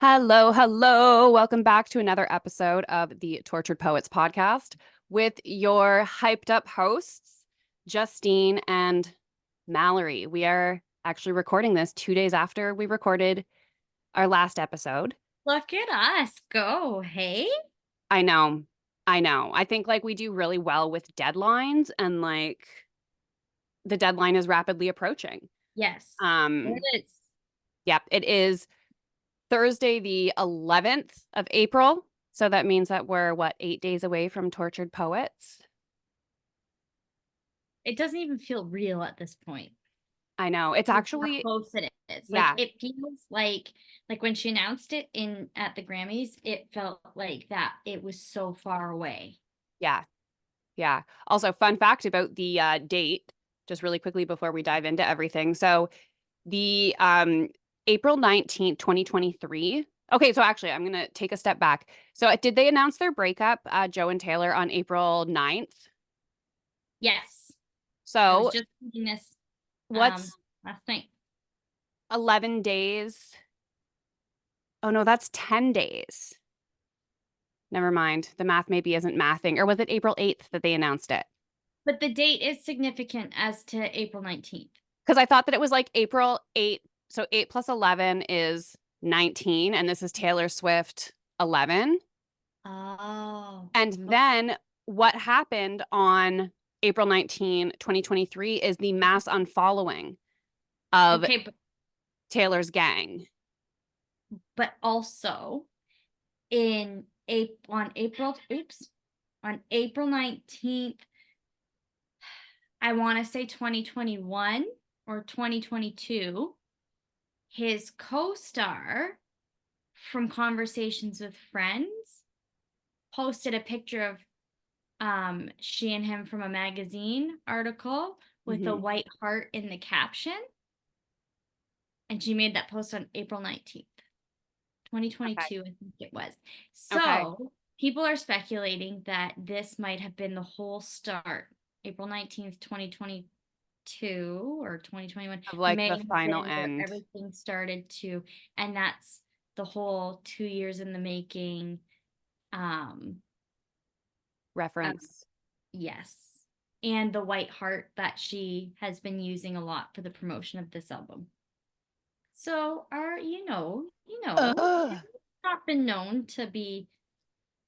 Hello, hello. Welcome back to another episode of the Tortured Poets podcast with your hyped up hosts, Justine and Mallory. We are actually recording this 2 days after we recorded our last episode. Look at us go, hey? I know, I know. I think like we do really well with deadlines and like the deadline is rapidly approaching. Yes, Um, it is. yep, it is Thursday, the 11th of April. So that means that we're, what, 8 days away from Tortured Poets? It doesn't even feel real at this point. I know. It's Like how actually, close it is. Like yeah, it feels like when she announced it in at the Grammys, it felt like that it was so far away. yeah, yeah. Also, fun fact about the date, just really quickly before we dive into everything. So the April 19th, 2023. Okay, so actually, I'm going to take a step back. So did they announce their breakup, Joe and Taylor, on April 9th? Yes. I was So just thinking this um what's last night. 11 days? Oh no, that's 10 days. Never mind. The math maybe isn't mathing. Or was it April 8th that they announced it? But the date is significant as to April 19th. Because I thought that it was like April 8th. So 8 plus 11 is 19. And this is Taylor Swift 11. Oh. And then what happened on April 19, 2023 is the mass unfollowing of Okay, Taylor's gang. but also in on April 19th, I want to say 2021 or 2022, his co-star from Conversations with Friends posted a picture of she and him from a magazine article with a Hmm. white heart in the caption, and she made that post on April 19th. Okay. 2022, I think it was. Okay. So people are speculating that this might have been the whole start. April 19th, 2022 or 2021 Of like may the have final been where end everything started to, and that's the whole 2 years in the making. Um, uh, reference. yes. And the white heart that she has been using a lot for the promotion of this album. So Ugh. it's not been known to be.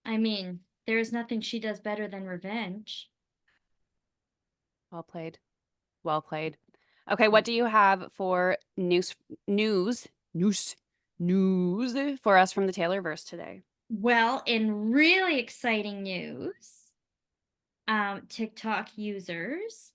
I mean, there's nothing she does better than revenge. Well played. Well played. Okay, Yeah. what do you have for news, news, news for us from the Taylorverse today? Well, in really exciting news, TikTok users,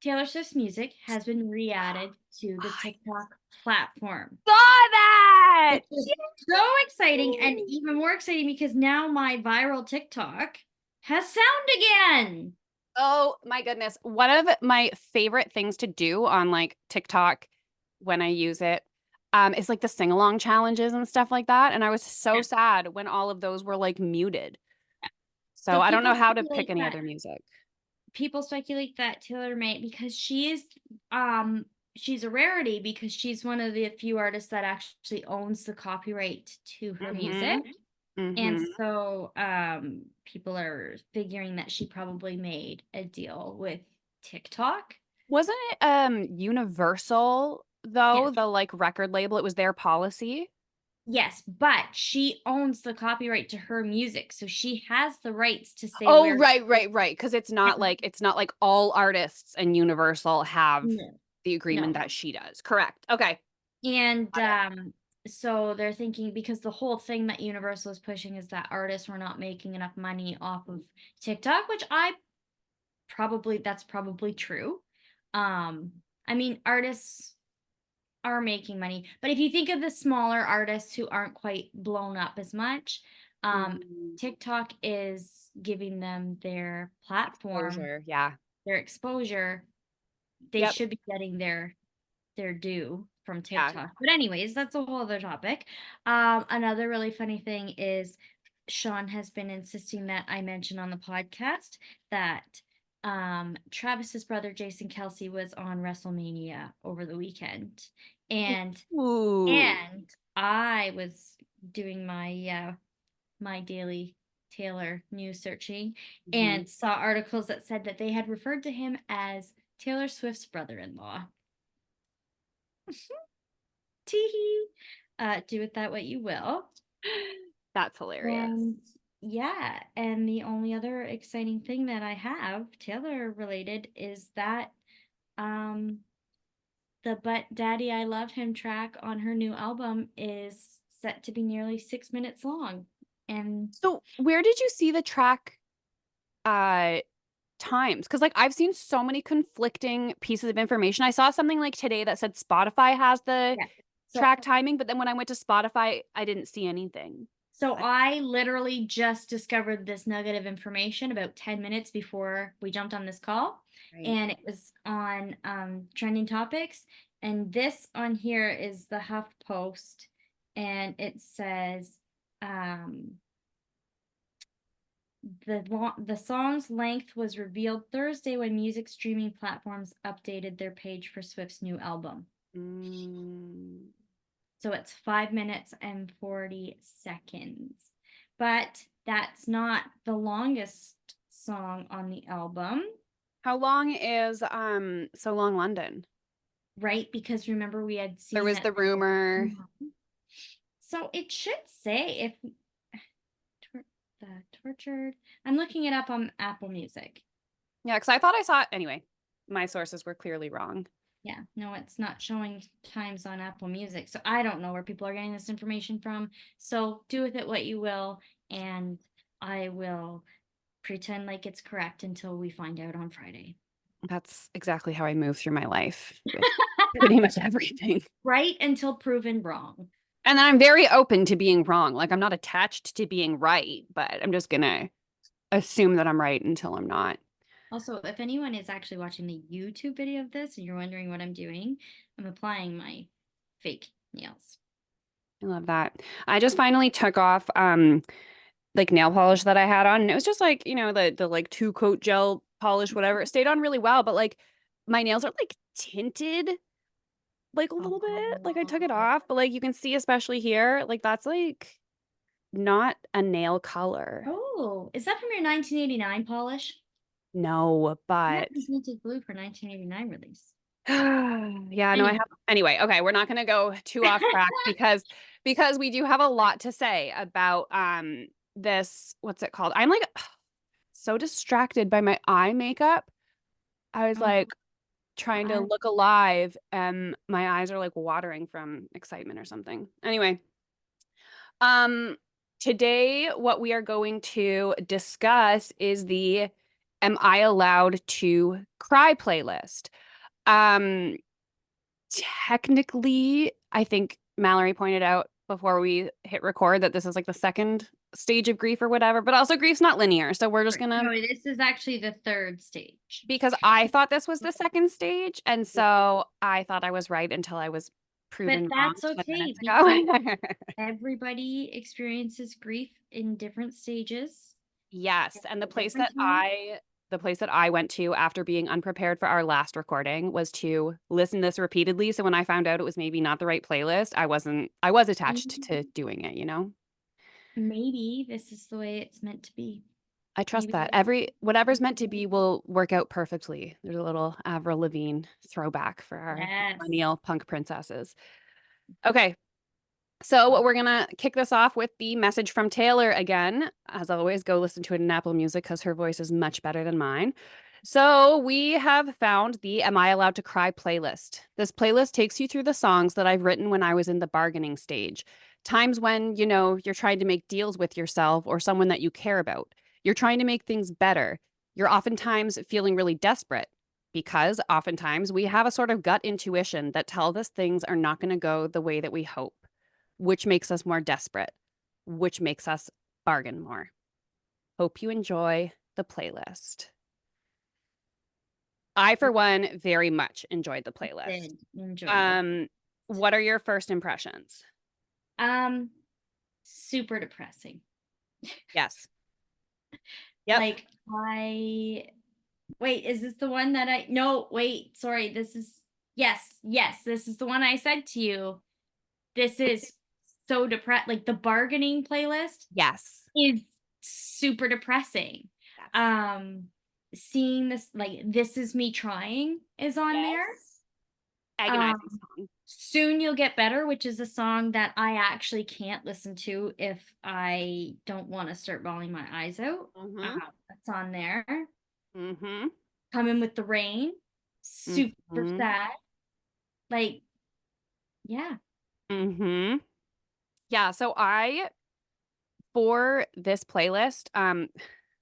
Taylor Swift's music has been re-added to the I TikTok platform, saw that. which is so exciting and even more exciting because now my viral TikTok has sound again. Oh my goodness. One of my favorite things to do on like TikTok when I use it is like the sing along challenges and stuff like that. And I was so Yeah. sad when all of those were like muted. So So I don't know people how to pick speculate any that other music. Taylor may, because um she's a rarity because she's one of the few artists that actually owns the copyright to her music. Mm-hmm. And Mm-hmm. so people are figuring that she probably made a deal with TikTok. Wasn't it Universal though, Yes. the like record label? It was their policy. Yes, but she owns the copyright to her music, so she has the rights to say Oh, where. right, right, right. Because And it's not like all artists and Universal have no, the agreement no. that she does. Correct. Okay. And Got it. so they're thinking because the whole thing that Universal is pushing is that artists were not making enough money off of TikTok, which I probably that's probably true. Um, I mean, artists are making money, but if you think of the smaller artists who aren't quite blown up as much, Mhm. TikTok is giving them their platform, Exposure. Yeah. their exposure. They Yep. should be getting their due from Yeah. TikTok. But anyways, that's a whole other topic. Another really funny thing is Sean has been insisting that I mention on the podcast that Travis's brother Jason Kelsey was on WrestleMania over the weekend. And Ooh. and I was doing my daily Taylor news searching Mhm. and saw articles that said that they had referred to him as Taylor Swift's brother-in-law. Teehee. Do with that what you will. That's hilarious. And yeah, and the only other exciting thing that I have Taylor related is that um the But Daddy I Love Him track on her new album is set to be nearly 6 minutes long. And So where did you see the track uh times? Because like I've seen so many conflicting pieces of information. I saw something like today that said Spotify has the yeah. So track timing, but then when I went to Spotify, I didn't see anything. So I- I literally just discovered this nugget of information about 10 minutes before we jumped on this call. Right. And it was on trending topics. And this on here is the Huff Post. And it says um, the song's length was revealed Thursday when music streaming platforms updated their page for Swift's new album. Mm. So it's 5 minutes and 40 seconds. But that's not the longest song on the album, How long is So Long London? right? Because remember, we had There seen was that. the rumor. So it should say if the tortured. I'm looking it up on Apple Music. Yeah, because I thought I saw it anyway. My sources were clearly wrong. Yeah, no, it's not showing times on Apple Music. So I don't know where people are getting this information from. So do with it what you will. And I will pretend like it's correct until we find out on Friday. That's exactly how I move through my life with pretty much everything. Right until proven wrong. And then I'm very open to being wrong. Like I'm not attached to being right, but I'm just gonna assume that I'm right until I'm not. Also, if anyone is actually watching the YouTube video of this and you're wondering what I'm doing, I'm applying my fake nails. I love that. I just finally took off like nail polish that I had on, and it was just like, the like two coat gel polish, whatever. It stayed on really well, but like my nails are like tinted like a little bit. Like I took it Oh, off, but like you can see, especially here, like that's like not a nail color. oh, is that from your 1989 polish? No, I have but some tinted blue for 1989 release. yeah, no, I Anyway, have. Anyway, okay, we're not going to go too off track because we do have a lot to say about this, what's it called? I'm like so distracted by my eye makeup. I was oh, like trying to I, look alive and my eyes are like watering from excitement or something. Anyway, um today what we are going to discuss is the Am I Allowed to Cry playlist. Um Technically, I think Mallory pointed out before we hit record that this is like the second stage of grief or whatever, but also grief's not linear. So we're just right. gonna, No, this is actually the third stage. because I thought this was the second stage, and so I thought I was right until I was But proven wrong that's 10 okay minutes because ago. everybody experiences grief in different stages. Yes, And and at different times. the place that I went to after being unprepared for our last recording was to listen to this repeatedly. So when I found out it was maybe not the right playlist, I was attached to And doing it, you know? maybe this is the way it's meant to be. I trust Maybe that. Whatever's meant to be will work out perfectly. There's a little Avril Lavigne throwback for our yes. millennial punk princesses. Okay, so we're gonna kick this off with the message from Taylor again. As always, go listen to it in Apple Music because her voice is much better than mine. So we have found the Am I Allowed to Cry playlist. This playlist takes you through the songs that I've written when I was in the bargaining stage. Times when, you're trying to make deals with yourself or someone that you care about. You're trying to make things better. You're oftentimes feeling really desperate because oftentimes we have a sort of gut intuition that tells us things are not going to go the way that we hope, which makes us more desperate, which makes us bargain more. Hope you enjoy the playlist. I, for one, very much enjoyed the playlist. Did enjoy the Um, what are your first impressions? um super depressing. Yes. Yep. Like I wait, is this the one that I no, wait, sorry, this is yes, this is the one I said to you. This is so depressed. Like the bargaining playlist Yes. is super depressing. Yes. Um, seeing this, like This Is Me Trying is on there. Yes. Agonizing Um, song. Soon You'll Get Better, which is a song that I actually can't listen to if I don't want to start bawling my eyes out. Mm-hmm. That's on there. Mm-hmm. Come In With the Rain, super Mm-hmm. sad. Like, yeah. Mm-hmm. Yeah. So for this playlist,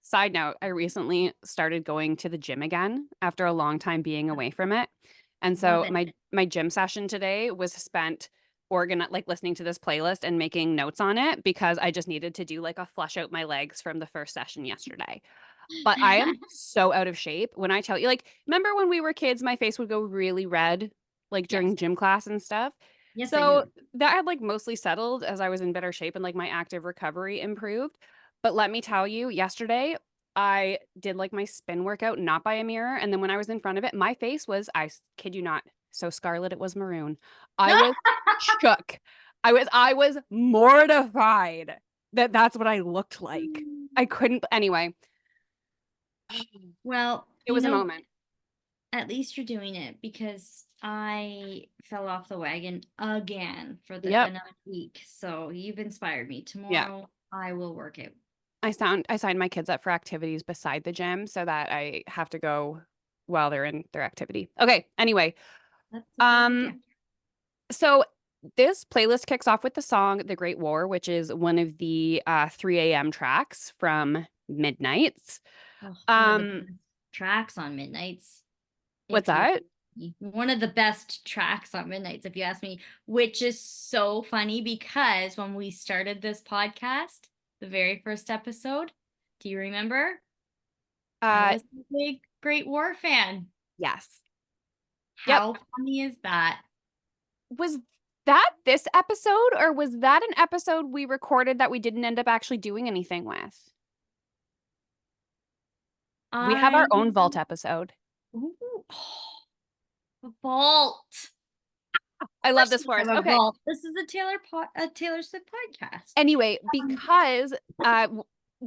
side note, I recently started going to the gym again after a long time being away from it. And Love so it. my gym session today was spent like listening to this playlist and making notes on it because I just needed to do like a flush out my legs from the first session yesterday. But I am so out of shape when I tell you, like, remember when we were kids, my face would go really red, like Yes. during gym class and stuff. Yes, I So do. that had like mostly settled as I was in better shape and like my active recovery improved. But let me tell you, yesterday I did like my spin workout, not by a mirror. And then when I was in front of it, my face was, kid you not, so scarlet, it was maroon. I was shook. I was mortified that that's what I looked like. I couldn't, anyway. Well, It was a moment. at least you're doing it because I fell off the wagon again for Yep. another week. So you've inspired me. Yeah. Tomorrow I will work it. I signed my kids up for activities beside the gym so that I have to go while they're in their activity. Okay. Anyway, That's a great idea. um, so this playlist kicks off with the song The Great War, which is one of the 3 a.m. tracks from Midnight's. Oh, one of the Um, best tracks on Midnights, what's if you that? one of the best tracks on Midnights, if you ask me, which is so funny because when we started this podcast, the very first episode, do you remember? I Uh, was a big Great War fan. yes. Yep. How funny is that? Was that this episode or was that an episode we recorded that we didn't end up actually doing anything with? We have our I own vault episode. Ooh, a vault. I Of love course this we for us. have a Okay. vault. This is a Taylor Swift podcast. Anyway, Um, because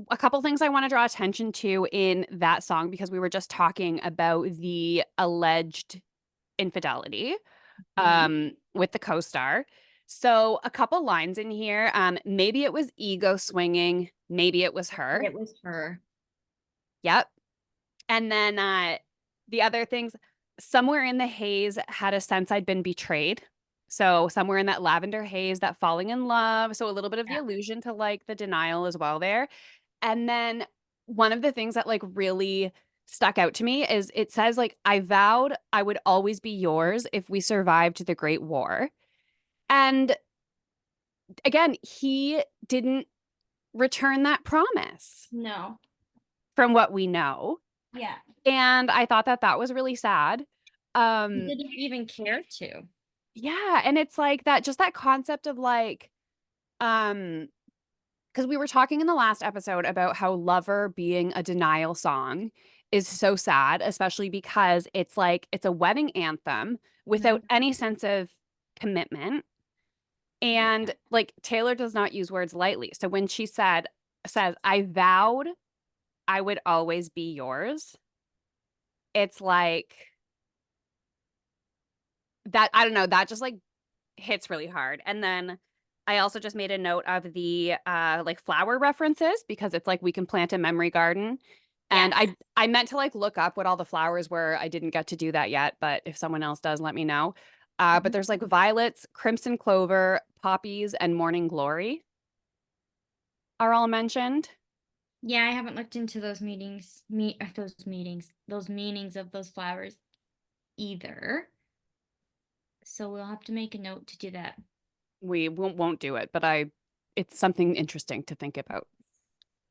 a couple things I want to draw attention to in that song because we were just talking about the alleged infidelity mhm. with the co-star. So a couple lines in here. Maybe it was ego swinging, maybe it was her. It was her. Yep. And then the other things, somewhere in the haze had a sense I'd been betrayed. So somewhere in that lavender haze, that falling in love. So a little bit of the Yeah. allusion to like the denial as well there. And then one of the things that like really stuck out to me is it says like I vowed I would always be yours if we survived the Great War. And again, he didn't return that promise No. from what we know. Yeah. And I thought that that was really sad. He Um, didn't even care to. yeah, and it's like that just that concept of like um because we were talking in the last episode about how Lover being a denial song is so sad, especially because it's like it's a wedding anthem without Mhm. any sense of commitment. Yeah. And like Taylor does not use words lightly. So when she says, I vowed I would always be yours, it's like that, I don't know, that just like hits really hard. And then I also just made a note of the like flower references because it's like we can plant a memory garden. And Yes. I meant to like look up what all the flowers were. I didn't get to do that yet, but if someone else does, let me know. But Mhm. there's like violets, crimson clover, poppies, and morning glory are all mentioned. Yeah, I haven't looked into those meanings of those flowers either. So we'll have to make a note to do that. We won't do it, but it's something interesting to think about.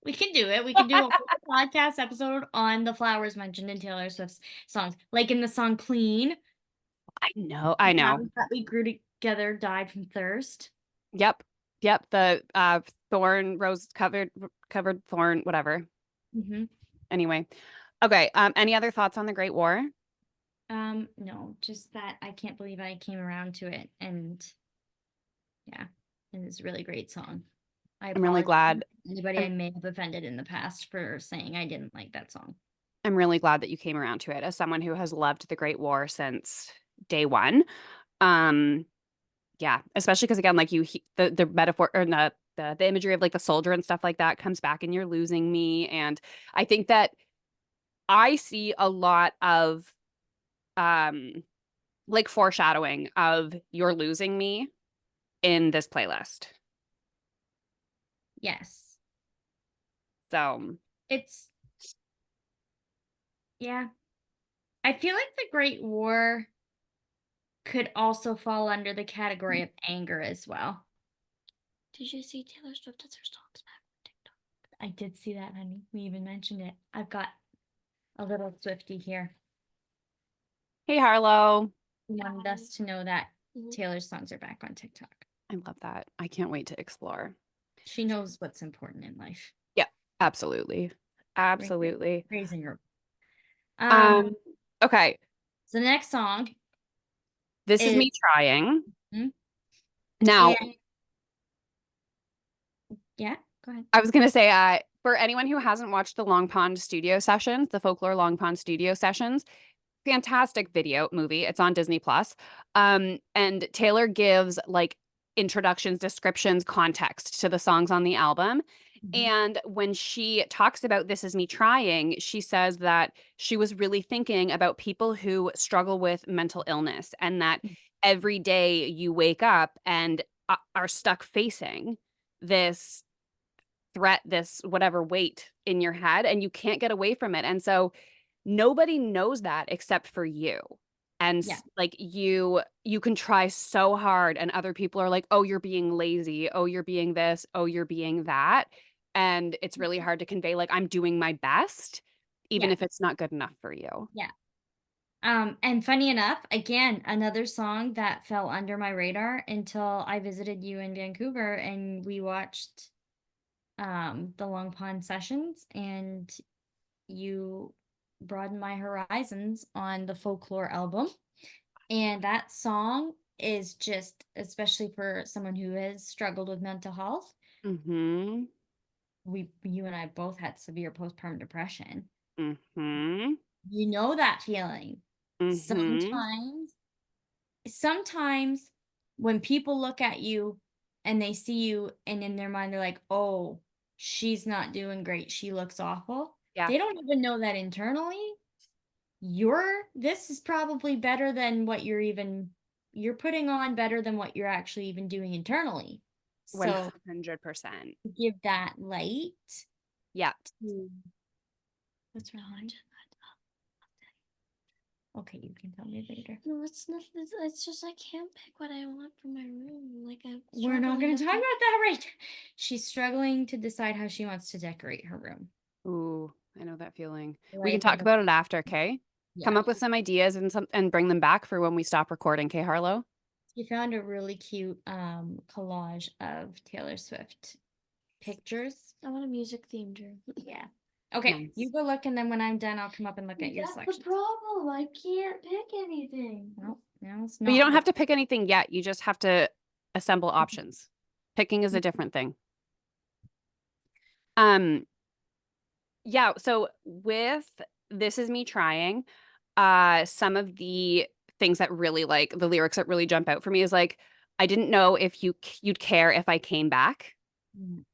We can do it. We can do a whole podcast episode on the flowers mentioned in Taylor Swift's songs, like in the song "Clean." I The know. flowers that we grew together died from thirst. Yep. Yep. The thorn rose covered thorn, whatever. Hmm. Anyway. Okay. Any other thoughts on the Great War? No, just that I can't believe I came around to it, and yeah, and it's a really great song. I I'm really apologize glad. to anybody I I'm may have offended in the past for saying I didn't like that song. I'm really glad that you came around to it as someone who has loved the Great War since day one. Um, yeah, especially because again, like the metaphor or the imagery of like the soldier and stuff like that comes back and you're losing me. And I think that I see a lot of um like foreshadowing of you're losing me in this playlist. Yes. So, It's yeah. I feel like the Great War could also fall under the category of anger as well. Did you see Taylor Swift has her songs back on TikTok? I did see that, honey. We even mentioned it. I've got a little Swifty here. hey Harlow. He wanted us to know that Taylor's songs are back on TikTok. I love that. I can't wait to explore. She knows what's important in life. Yeah, absolutely. Absolutely. Raising her. Um, okay. So the next song This is is me trying. hmm, Now, and yeah, go ahead. I was gonna say, for anyone who hasn't watched the Long Pond Studio sessions, the Folklore Long Pond Studio sessions, fantastic video movie. It's on Disney Plus. And Taylor gives like introductions, descriptions, context to the songs on the album. Mhm. And when she talks about This Is Me Trying, she says that she was really thinking about people who struggle with mental illness and that every day you wake up and are stuck facing this threat, this whatever weight in your head, and you can't get away from it. And so nobody knows that except for you. And Yeah. like you can try so hard and other people are like, "Oh, you're being lazy. Oh, you're being this. Oh, you're being that." And it's really hard to convey like I'm doing my best even Yeah. if it's not good enough for you. Yeah. And funny enough, again, another song that fell under my radar until I visited you in Vancouver and we watched the Long Pond sessions and you broadened my horizons on the Folklore album. And that song is just, especially for someone who has struggled with mental health, Mhm. you and I both had severe postpartum depression. Mhm. You know that feeling. Mhm. Sometimes when people look at you and they see you and in their mind they're like, "Oh, she's not doing great. She looks awful." Yeah. They don't even know that internally. This is probably better than what you're putting on better than what you're actually even doing internally. So 100%. give that light Yeah. to what's wrong? Okay, you can tell me later. No, it's not. It's just I can't pick what I want for my room. Like I'm. We're not struggling going to to talk pick- about that right. She's struggling to decide how she wants to decorate her room. Ooh, I know that feeling. We can Right. talk about it after, okay? Come Yeah. up with some ideas and bring them back for when we stop recording, okay, Harlow? She found a really cute collage of Taylor Swift pictures. I want a music themed room. Yeah. Okay, you Nice. go look, and then when I'm done, I'll come up and look at your That's selections. the problem. I can't pick anything. Well, no, it's But you not. don't have to pick anything yet. You just have to assemble options. Picking is a different thing. Um, yeah, so with This Is Me Trying, some of the things that really like the lyrics that really jump out for me is like, I didn't know if you'd care if I came back. Mm.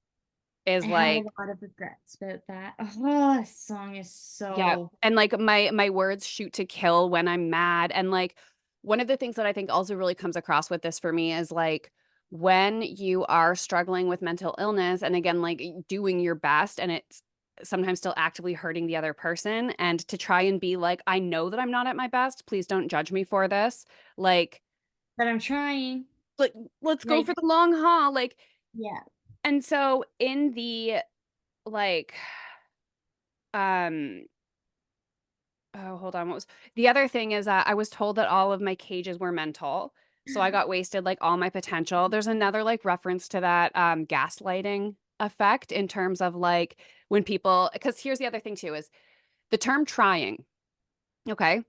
I Is have a like, lot of regrets about that. Oh, this song is yeah. so. And like my words shoot to kill when I'm mad. And like one of the things that I think also really comes across with this for me is like when you are struggling with mental illness and again like doing your best and it's sometimes still actively hurting the other person and to try and be like I know that I'm not at my best. Please don't judge me for this. Like But I'm trying. like let's go Like, for the long haul. Like yeah. and so in the like um oh, hold on. What was the other thing is that I was told that all of my cages were mental. So I got wasted like all my potential. There's another like reference to that gaslighting effect in terms of like when people because here's the other thing too is the term trying. Okay.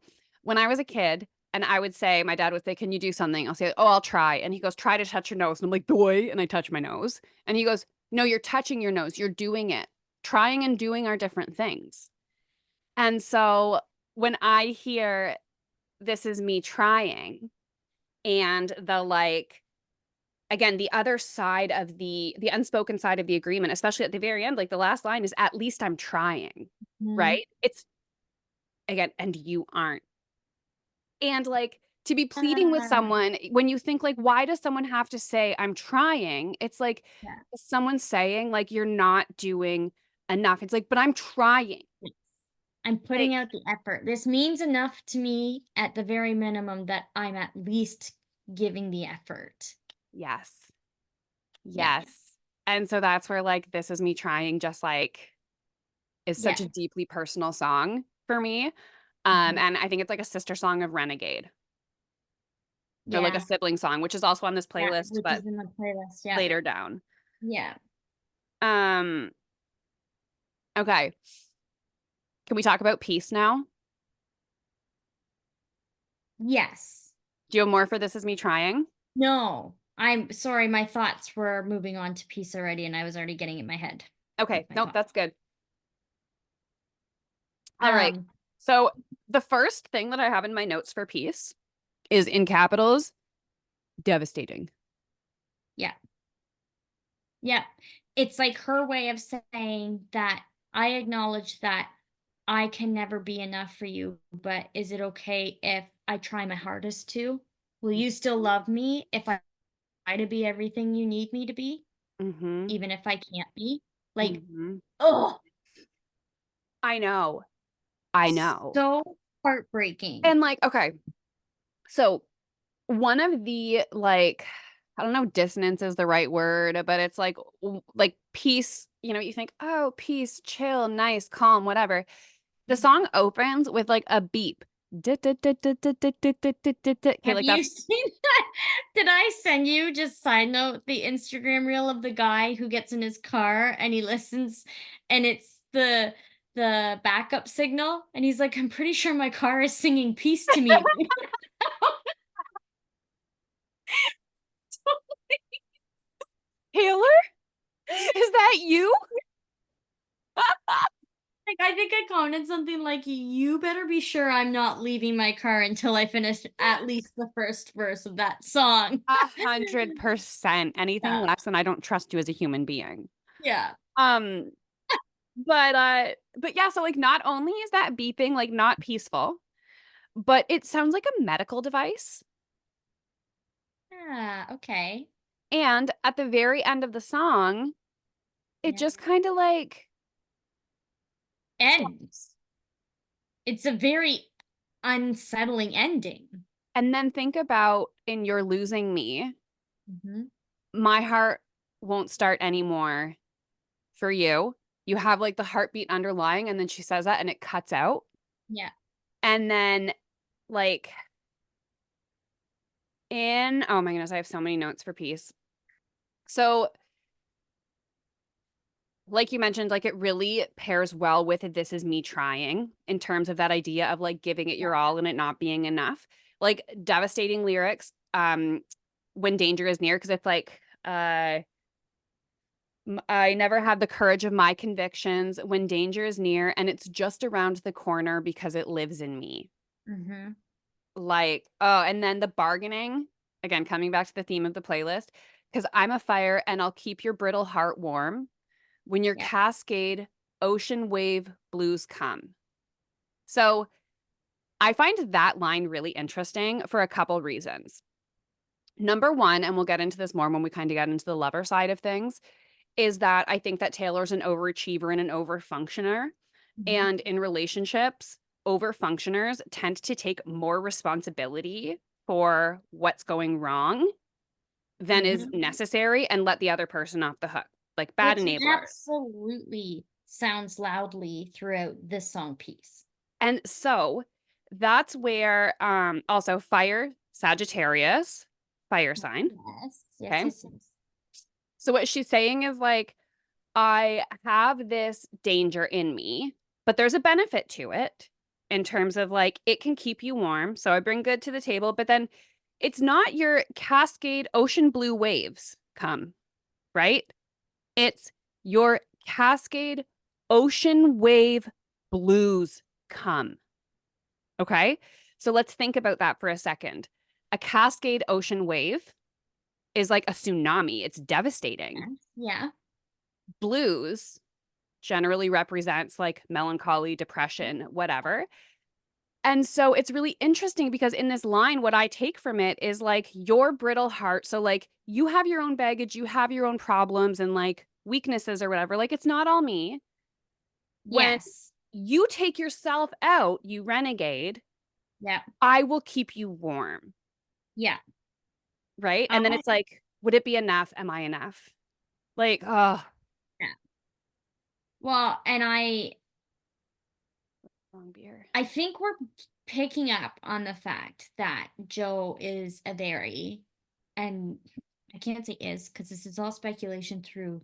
When I was a kid, and I would say, my dad would say, can you do something? I'll say, oh, I'll try. And he goes, try to touch your nose. And I'm like, boy. And I touch my nose. And he goes, no, you're touching your nose. You're doing it. Trying and doing are different things. And so when I hear this is me trying and the like, again, the other side of the unspoken side of the agreement, especially at the very end, like the last line is at least I'm trying, Mhm. right? It's again, and you aren't. And like to be pleading with Ah, someone when you think like, why does someone have to say I'm trying? It's like yeah. someone saying like you're not doing enough. It's like, but I'm trying. Yes. I'm Like, putting out the effort. This means enough to me at the very minimum that I'm at least giving the effort. yes. Yeah. Yes. And so that's where like this is me trying just like is Yeah. such a deeply personal song for me. Mhm. And I think it's like a sister song of Renegade or like a Yeah. sibling song, which is also on this Yeah. playlist, Which but is in the playlist. Yeah. later down. Yeah. Um, okay. Can we talk about peace now? Yes. Do you have more for This Is Me Trying? No. I'm sorry, my thoughts were moving on to peace already, and I was already getting in my head Okay. with my Nope, thoughts. that's good. All right. Um, So the first thing that I have in my notes for peace is in capitals, devastating. yeah. Yeah. It's like her way of saying that I acknowledge that I can never be enough for you, but is it okay if I try my hardest to? Will you still love me if I try to be everything you need me to be, Mm-hmm. even if I can't be? Like, Mm-hmm. oh, I know. I know. so heartbreaking. And like, okay. So one of the like, I don't know, dissonance is the right word, but it's like like peace, you think, oh, peace, chill, nice, calm, whatever. The song opens with like a beep. Okay, Have like you that's seen that? Did I send you, just side note, the Instagram reel of the guy who gets in his car and he listens and it's the backup signal and he's like, "I'm pretty sure my car is singing peace to me." Taylor? Is that you? Like, I think I commented something like, "You better be sure I'm not leaving my car until I finish at least the first verse of that song." 100%. Anything Yeah. less than I don't trust you as a human being. Yeah. Um, but yeah, so like not only is that beeping like not peaceful, but it sounds like a medical device. Yeah, okay. And at the very end of the song, it Yeah. just kind of like Ends. It's a very unsettling ending. and then think about in You're Losing Me, Mhm. my heart won't start anymore for you. You have like the heartbeat underlying, and then she says that and it cuts out. Yeah. And then like oh my goodness, I have so many notes for peace. So like you mentioned, like it really pairs well with This Is Me Trying in terms of that idea of like giving it your all and it not being enough. Like devastating lyrics, when danger is near, because it's like, I never have the courage of my convictions when danger is near, and it's just around the corner because it lives in me. Mhm. Like, oh, and then the bargaining, again, coming back to the theme of the playlist, because I'm a fire and I'll keep your brittle heart warm when your Yeah. cascade ocean wave blues come. So I find that line really interesting for a couple reasons. Number one, and we'll get into this more when we kind of get into the lover side of things, is that I think that Taylor's an overachiever and an overfunctioner. Mhm. And in relationships, overfunctioners tend to take more responsibility for what's going wrong than is Mhm. necessary and let the other person off the hook, like bad Which enablers. absolutely sounds loudly throughout this song piece. And so that's where also fire, Sagittarius, fire sign. Yes. Yes, Okay. yes, yes. So what she's saying is like, I have this danger in me, but there's a benefit to it. in terms of like it can keep you warm. So I bring good to the table, but then it's not your Cascade ocean blue waves come, right? It's your Cascade ocean wave blues come. Okay. So let's think about that for a second. A Cascade ocean wave is like a tsunami, it's devastating. Yeah. Blues generally represents like melancholy, depression, whatever. And so it's really interesting because in this line, what I take from it is like your brittle heart. So, like, you have your own baggage, you have your own problems and like weaknesses or whatever. Like, it's not all me. When Yes. you take yourself out, you renegade, Yeah. I will keep you warm. Yeah. Right. And then I it's like, would it be enough? Am I enough? Like, oh, yeah. Well, and wrong beer. I think we're picking up on the fact that Joe is a very, and I can't say is because this is all speculation through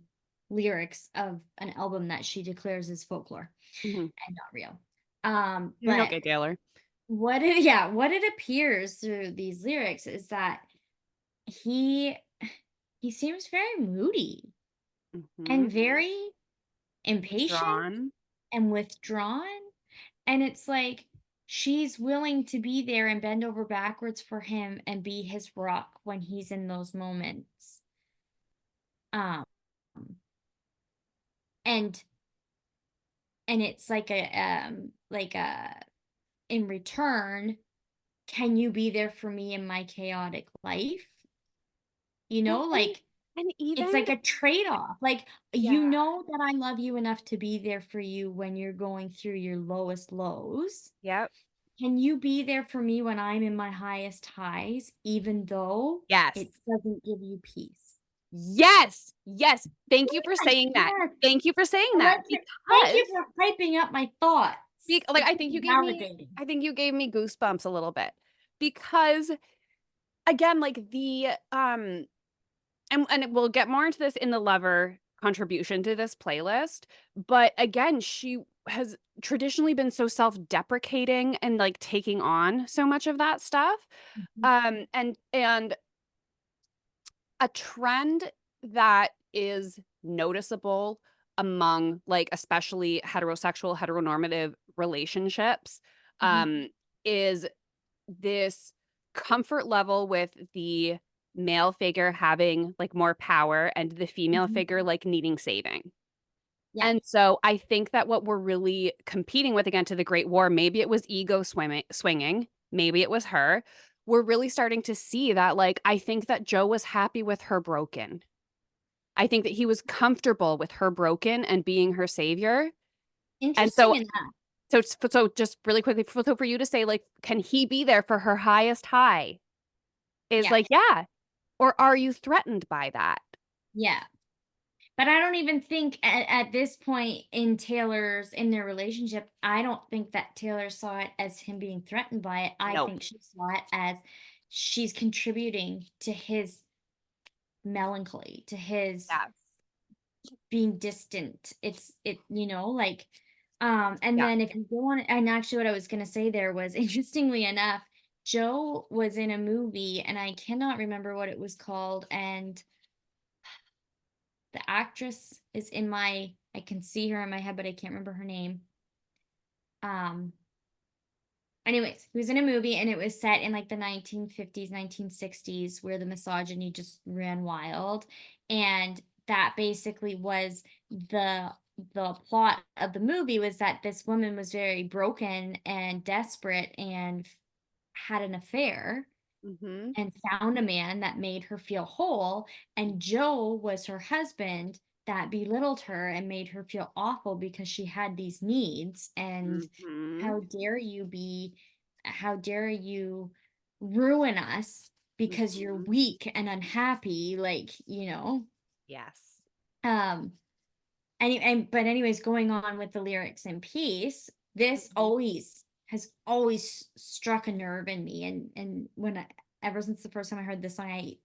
lyrics of an album that she declares is folklore Mhm. and not real. But Okay, Taylor. what it appears through these lyrics is that he he seems very moody and Mhm. very impatient Drawn. and withdrawn. And it's like she's willing to be there and bend over backwards for him and be his rock when he's in those moments. Um and and it's like a in return, can you be there for me in my chaotic life? You Well, know, like and it's even like a trade-off. Like, you yeah. know that I love you enough to be there for you when you're going through your lowest lows. Yep. Can you be there for me when I'm in my highest highs, even though Yes. it doesn't give you peace? Yes. Yes. Thank you for Yes, saying that. yes. Thank you for saying I that like it. Thank you because for hyping up my thoughts. like It's I think really you gave me validating. goosebumps a little bit because again like the and we'll get more into this in the lover contribution to this playlist, but again she has traditionally been so self-deprecating and like taking on so much of that stuff. Mhm, And a trend that is noticeable among like especially heterosexual heteronormative relationships mhm, um is this comfort level with the male figure having like more power and the female mhm. figure like needing saving. Yeah, And so I think that what we're really competing with again to the Great War, maybe it was ego swinging, maybe it was her. We're really starting to see that, like, I think that Joe was happy with her broken. I think that he was comfortable with her broken and being her savior. And interesting enough. so just really quickly, so for you to say, like, can he be there for her highest high? Is Yeah, like, yeah. Or are you threatened by that? yeah. But I don't even think at this point in their relationship, I don't think that Taylor saw it as him being threatened by it. I No. think she saw it as she's contributing to his melancholy, to his Yes. being distant. Like, and Yeah. then if you go on, and actually what I was gonna say there was interestingly enough, Joe was in a movie and I cannot remember what it was called, and the actress is in my I can see her in my head, but I can't remember her name. Um, anyways, he was in a movie and it was set in like the 1950s, 1960s, where the misogyny just ran wild. And that basically was the plot of the movie was that this woman was very broken and desperate and had an affair Mm-hmm. and found a man that made her feel whole. And Joe was her husband that belittled her and made her feel awful because she had these needs. And Mm-hmm. how dare you be, how dare you ruin us because you're Mm-hmm. weak and unhappy, like, you know. Yes. Um, but anyways, going on with the lyrics in peace, this Mhm. always has always struck a nerve in me. And ever since the first time I heard this song,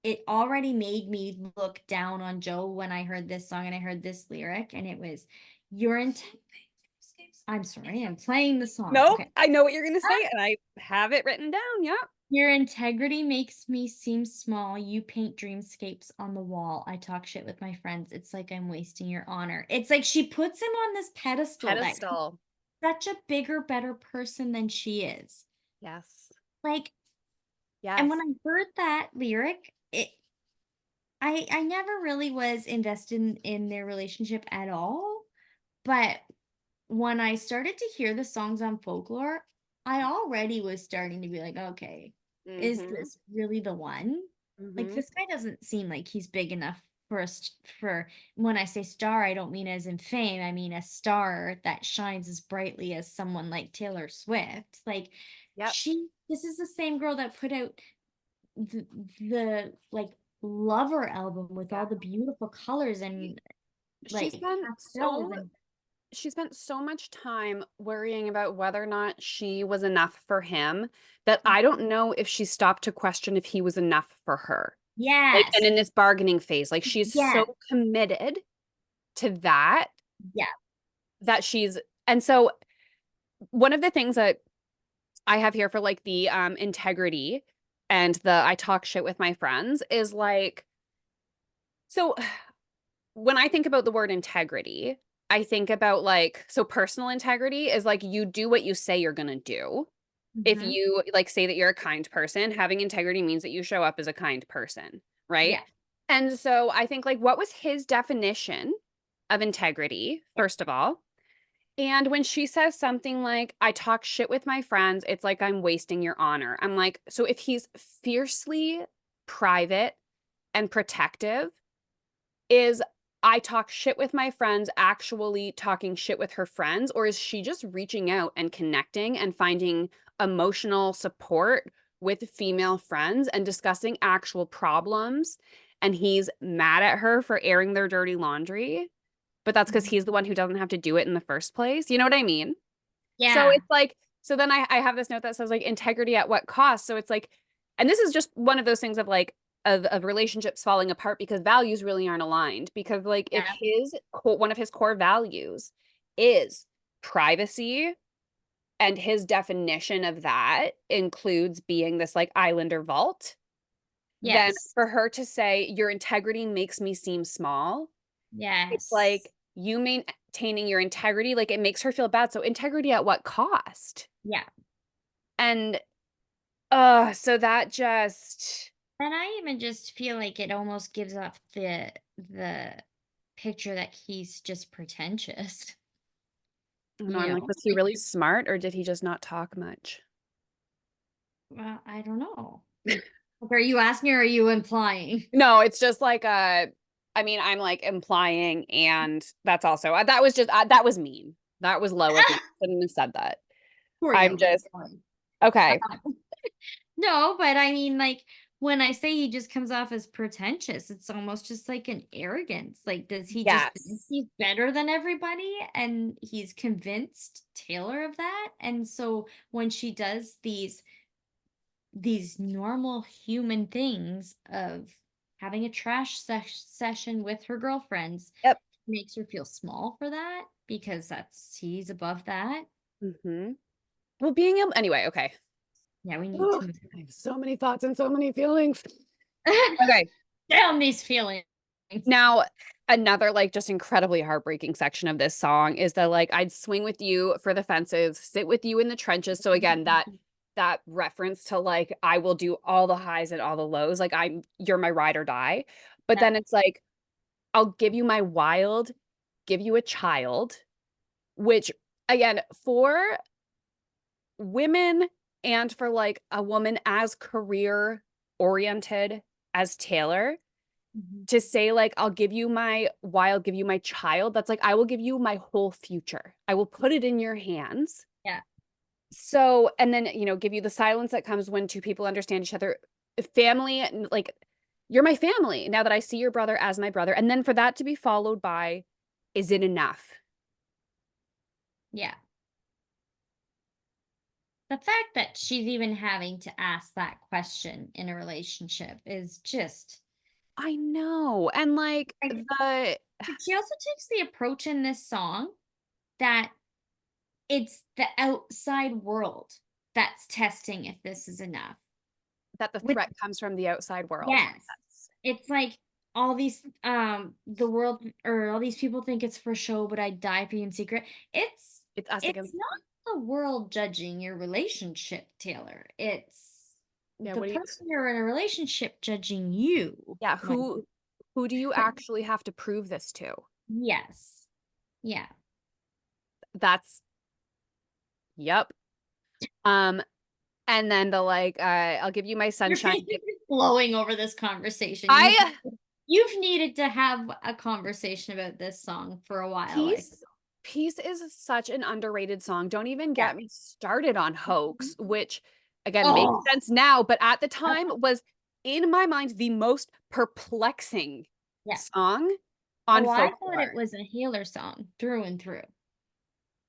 it already made me look down on Joe when I heard this song and I heard this lyric, and it was, "You're in I'm sorry, I'm playing the song. Nope, Okay. I know what you're gonna Ah, say, and I have it written down, yep. your integrity makes me seem small. You paint dreamscapes on the wall. I talk shit with my friends. It's like I'm wasting your honor. It's like she puts him on this pedestal that he's Pedestal. such a bigger, better person than she is. Yes. Like, and when Yes. I heard that lyric, I never really was invested in their relationship at all. But when I started to hear the songs on Folklore, I already was starting to be like, okay, is Mhm, this really the one? Like mhm. this guy doesn't seem like he's big enough for for when I say star, I don't mean as in fame, I mean a star that shines as brightly as someone like Taylor Swift. Like Yep. this is the same girl that put out the, the like Lover album with Yeah. all the beautiful colors She and she like spent pastels so and she spent so much time worrying about whether or not she was enough for him that I don't know if she stopped to question if he was enough for her. Like, and yes, in this bargaining phase, like she's yeah, so committed to that yeah. that she's and so one of the things that I have here for like the integrity and the I talk shit with my friends is like so when I think about the word integrity, I think about like so personal integrity is like you do what you say you're going to do. If Mhm. you like say that you're a kind person, having integrity means that you show up as a kind person, right? Yeah. And so I think like what was his definition of integrity, first of all? And when she says something like, I talk shit with my friends, it's like I'm wasting your honor. I'm like, so if he's fiercely private and protective, is I talk shit with my friends actually talking shit with her friends, or is she just reaching out and connecting and finding emotional support with female friends and discussing actual problems? And he's mad at her for airing their dirty laundry, but that's because Mhm. he's the one who doesn't have to do it in the first place. You know what I mean? So Yeah. it's like, so then I have this note that says like integrity at what cost? So it's like, and this is just one of those things of like, of relationships falling apart because values really aren't aligned. Because like if Yeah. one of his core values is privacy and his definition of that includes being this like islander vault, then Yes. for her to say your integrity makes me seem small, it's Yes. like you maintaining your integrity, like it makes her feel bad. So integrity at what cost? Yeah. And so that just And I even just feel like it almost gives off the picture that he's just pretentious, I don't know, you I'm like, know? was he Like, really smart or did he just not talk much? well, I don't know. Like, are you asking or are you implying? No, it's just like I mean, I'm like implying and that's also that was just that was mean. That was low of me. I shouldn't have said that. Poor I'm young just boy. okay. No, but I mean, like, when I say he just comes off as pretentious, it's almost just like an arrogance. Like, does he just think Yes. he's better than everybody? And he's convinced Taylor of that. And so when she does these normal human things of having a session with her girlfriends, Yep. makes her feel small for that because that's he's above that. Hmm. Well, being able anyway, okay. Yeah, we need to Ugh, move I have so many thoughts and so many feelings. on. Okay. Down these feelings. Now, another like just incredibly heartbreaking section of this song is that like I'd swing with you for the fences, sit with you in the trenches. So again, that reference to like I will do all the highs and all the lows, like you're my ride or die. But Yeah. then it's like I'll give you my wild, give you a child, which again, for women and for like a woman as career oriented as Taylor, Mhm. to say like I'll give you my why I'll give you my child, that's like I will give you my whole future. I will put it in your hands. Yeah. So and then give you the silence that comes when two people understand each other. Family, like you're my family now that I see your brother as my brother, and then for that to be followed by is it enough? Yeah. The fact that she's even having to ask that question in a relationship is just I know. And like like the she also takes the approach in this song that it's the outside world that's testing if this is enough. That the With threat comes from the outside world. Yes. Yes. It's like all these the world or all these people think it's for show, but I die for you in secret. It's us It's against. not the world judging your relationship, Taylor. It's Yeah, the what do you person you're in a relationship judging you. Yeah, My who do you actually have to prove this to? yes. Yeah. That's Yep. Um, and then the like, I'll give you my Your face sunshine. is blowing over this conversation. I You've needed to have a conversation about this song for a while, I feel. Peace Peace is such an underrated song. Don't even Yeah. get me started on Hoax, which again makes Oh, sense now, but at the time was in my mind the most perplexing yeah. song on Oh, I thought folklore. it was a healer song through and through.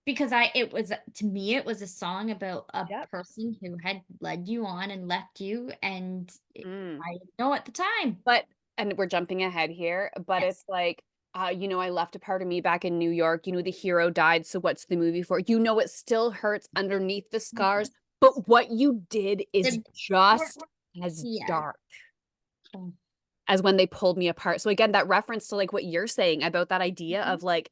Because I it was to me, it was a song about a Yep. person who had led you on and left you, and Mm. I didn't know at the time. But and we're jumping ahead here, but Yes. it's like, I left a part of me back in New York. The hero died, so what's the movie for? It still hurts underneath the scars, Yes. but what you did is The just as yes. dark Oh, as when they pulled me apart. So again, that reference to like what you're saying about that idea mhm. of like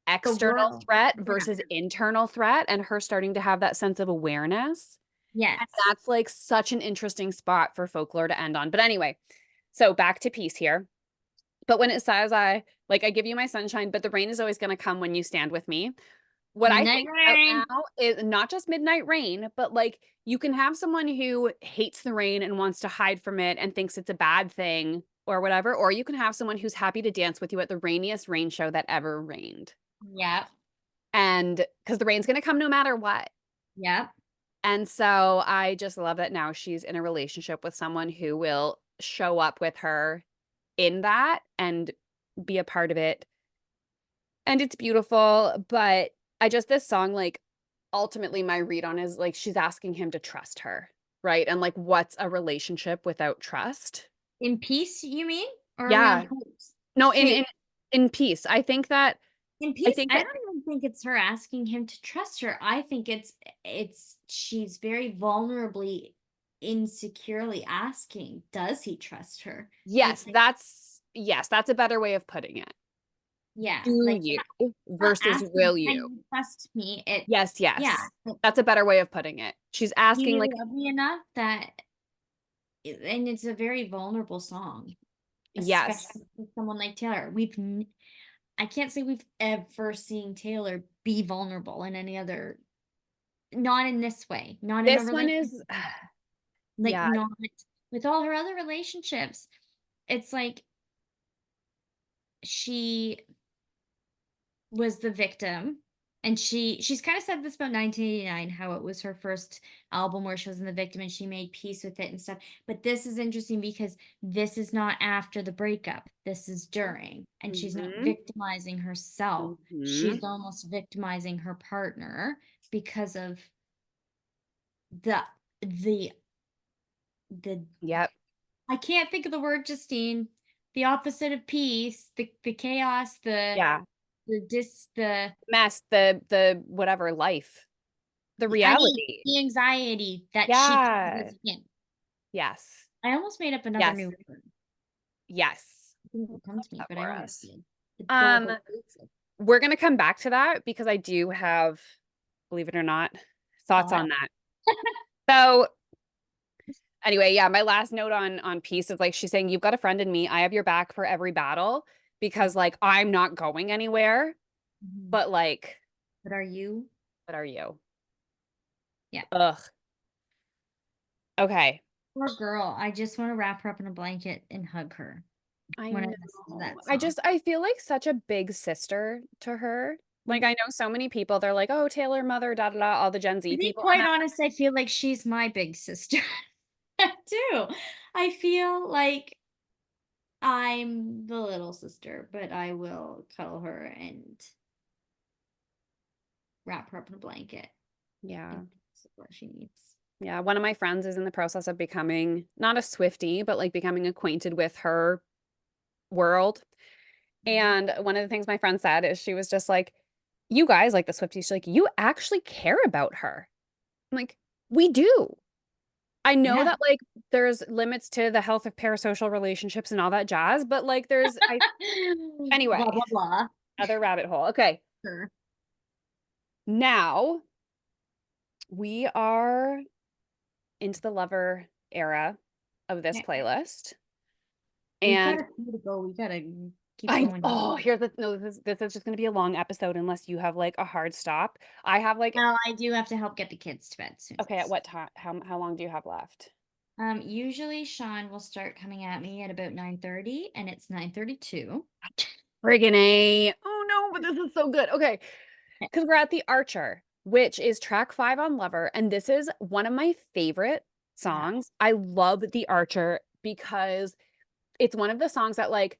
The external world. threat Yeah. versus internal threat and her starting to have that sense of awareness. And Yes. that's like such an interesting spot for folklore to end on. But anyway, so back to peace here. But when it says I give you my sunshine, but the rain is always going to come when you stand with me. What I Midnight think about rain. now is not just midnight rain, but like you can have someone who hates the rain and wants to hide from it and thinks it's a bad thing or whatever, or you can have someone who's happy to dance with you at the rainiest rain show that ever rained. Yep. And because the rain's going to come no matter what. Yep. And so I just love that now she's in a relationship with someone who will show up with her in that and be a part of it. And it's beautiful, but this song, like, ultimately my read on is like she's asking him to trust her, right? And like, what's a relationship without trust? In peace, you mean? Or around Yeah. hopes? No, Okay. in peace. In I peace, think I that don't even think it's her asking him to trust her. I think it's she's very vulnerably, insecurely asking, does he trust her? It's like, yes, that's a better way of putting it. yeah, Do like you not versus asking, will can you? you trust me? Yes, Yeah, yes. but That's a better way of putting it. She's do asking you like, love me enough that and it's a very vulnerable song, yes. especially for someone like Taylor. I can't say we've ever seen Taylor be vulnerable in any other, not in this way, not in a This one relationship. is Like, yeah, not with all her other relationships, it's like she was the victim, and she's kinda said this about 1989, how it was her first album where she was in the victim and she made peace with it and stuff, but this is interesting because this is not after the breakup, this is during, and she's not mhm, victimizing herself, mhm. she's almost victimizing her partner because of the the the Yep. I can't think of the word, Justine. The opposite of peace, the chaos, Yeah. the Mess, the whatever life, the I mean, reality. the anxiety that she Yeah. causes him. Yes. I almost made up another Yes. new word. Yes. It didn't come to me, That but I for almost us. did. It's so Um, pervasive. we're gonna come back to that because I do have, believe it or not, thoughts Thought. on that. So anyway, yeah, my last note on peace is like she's saying, "You've got a friend in me. I have your back for every battle because like I'm not going anywhere, Mhm. but like, But are you? what are you?" Yeah. Ugh. Okay. Poor girl. I just want to wrap her up in a blanket and hug her I when I listen to know. that song. I feel like such a big sister to her. Like Mm. I know so many people, they're like, "Oh, Taylor mother, da da da," all the Gen To Z be people. And quite honest, I feel like she's my big sister too. I feel like I'm the little sister, but I will cuddle her and wrap her up in a blanket yeah. and support she needs. Yeah, one of my friends is in the process of becoming not a Swiftie, but like becoming acquainted with her world. Mhm. And one of the things my friend said is she was just like, you guys, like the Swifties, she's like, you actually care about her. I'm like, we do. I know Yeah. that like there's limits to the health of parasocial relationships and all that jazz, but like Blah anyway, blah blah. other rabbit hole. Okay. Sure. Now we are into the lover era of this Yeah. playlist. We've got And a few to go. We gotta keep going. here's the no, this is just gonna be a long episode unless you have like a hard stop. I have like Well, I do have to help get the kids to bed soon. okay, at what time? How long do you have left? Usually Sean will start coming at me at about 9:30, and it's 9:32. Friggin' A. Oh no, but this is so good. Okay. Because we're at The Archer, which is track 5 on Lover, and this is one of my favorite Yeah. songs. I love The Archer because it's one of the songs that, like,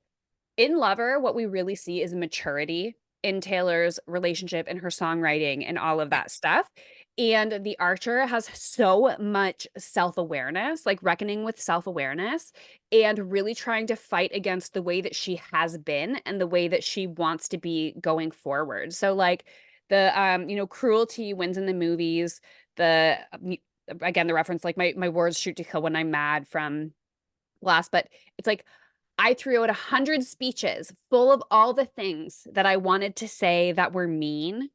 in Lover, what we really see is maturity in Taylor's relationship and her songwriting and all of Yeah. that stuff. And The Archer has so much self-awareness, like reckoning with self-awareness and really trying to fight against the way that she has been and the way that she wants to be going forward. So like cruelty wins in the movies, again the reference like my words shoot to kill when I'm mad from last, but it's like I threw out 100 speeches full of all the things that I wanted to say that were mean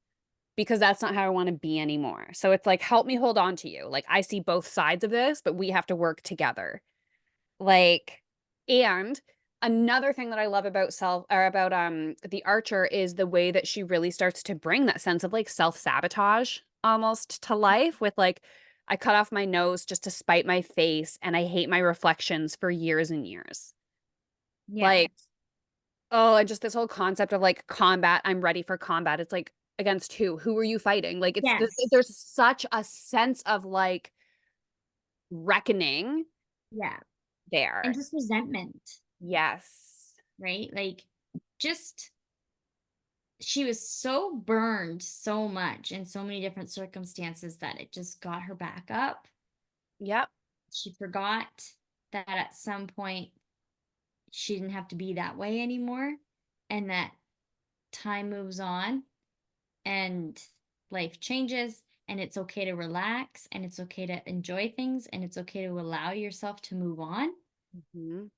because that's not how I want to be anymore. So it's like, help me hold on to you. Like, I see both sides of this, but we have to work together. Like, and another thing that I love about The Archer is the way that she really starts to bring that sense of like self-sabotage almost to life with like, I cut off my nose just to spite my face and I hate my reflections for years and years. Yeah. Like, oh, and just this whole concept of like combat, I'm ready for combat. It's like against who? Who are you fighting? Like Yes. there's such a sense of like reckoning Yeah. And there. just resentment, Yes. right? Like, just she was so burned so much in so many different circumstances that it just got her back up. Yep. She forgot that at some point she didn't have to be that way anymore, and that time moves on and life changes, and it's okay to relax, and it's okay to enjoy things, and it's okay to allow yourself to move on. Mhm.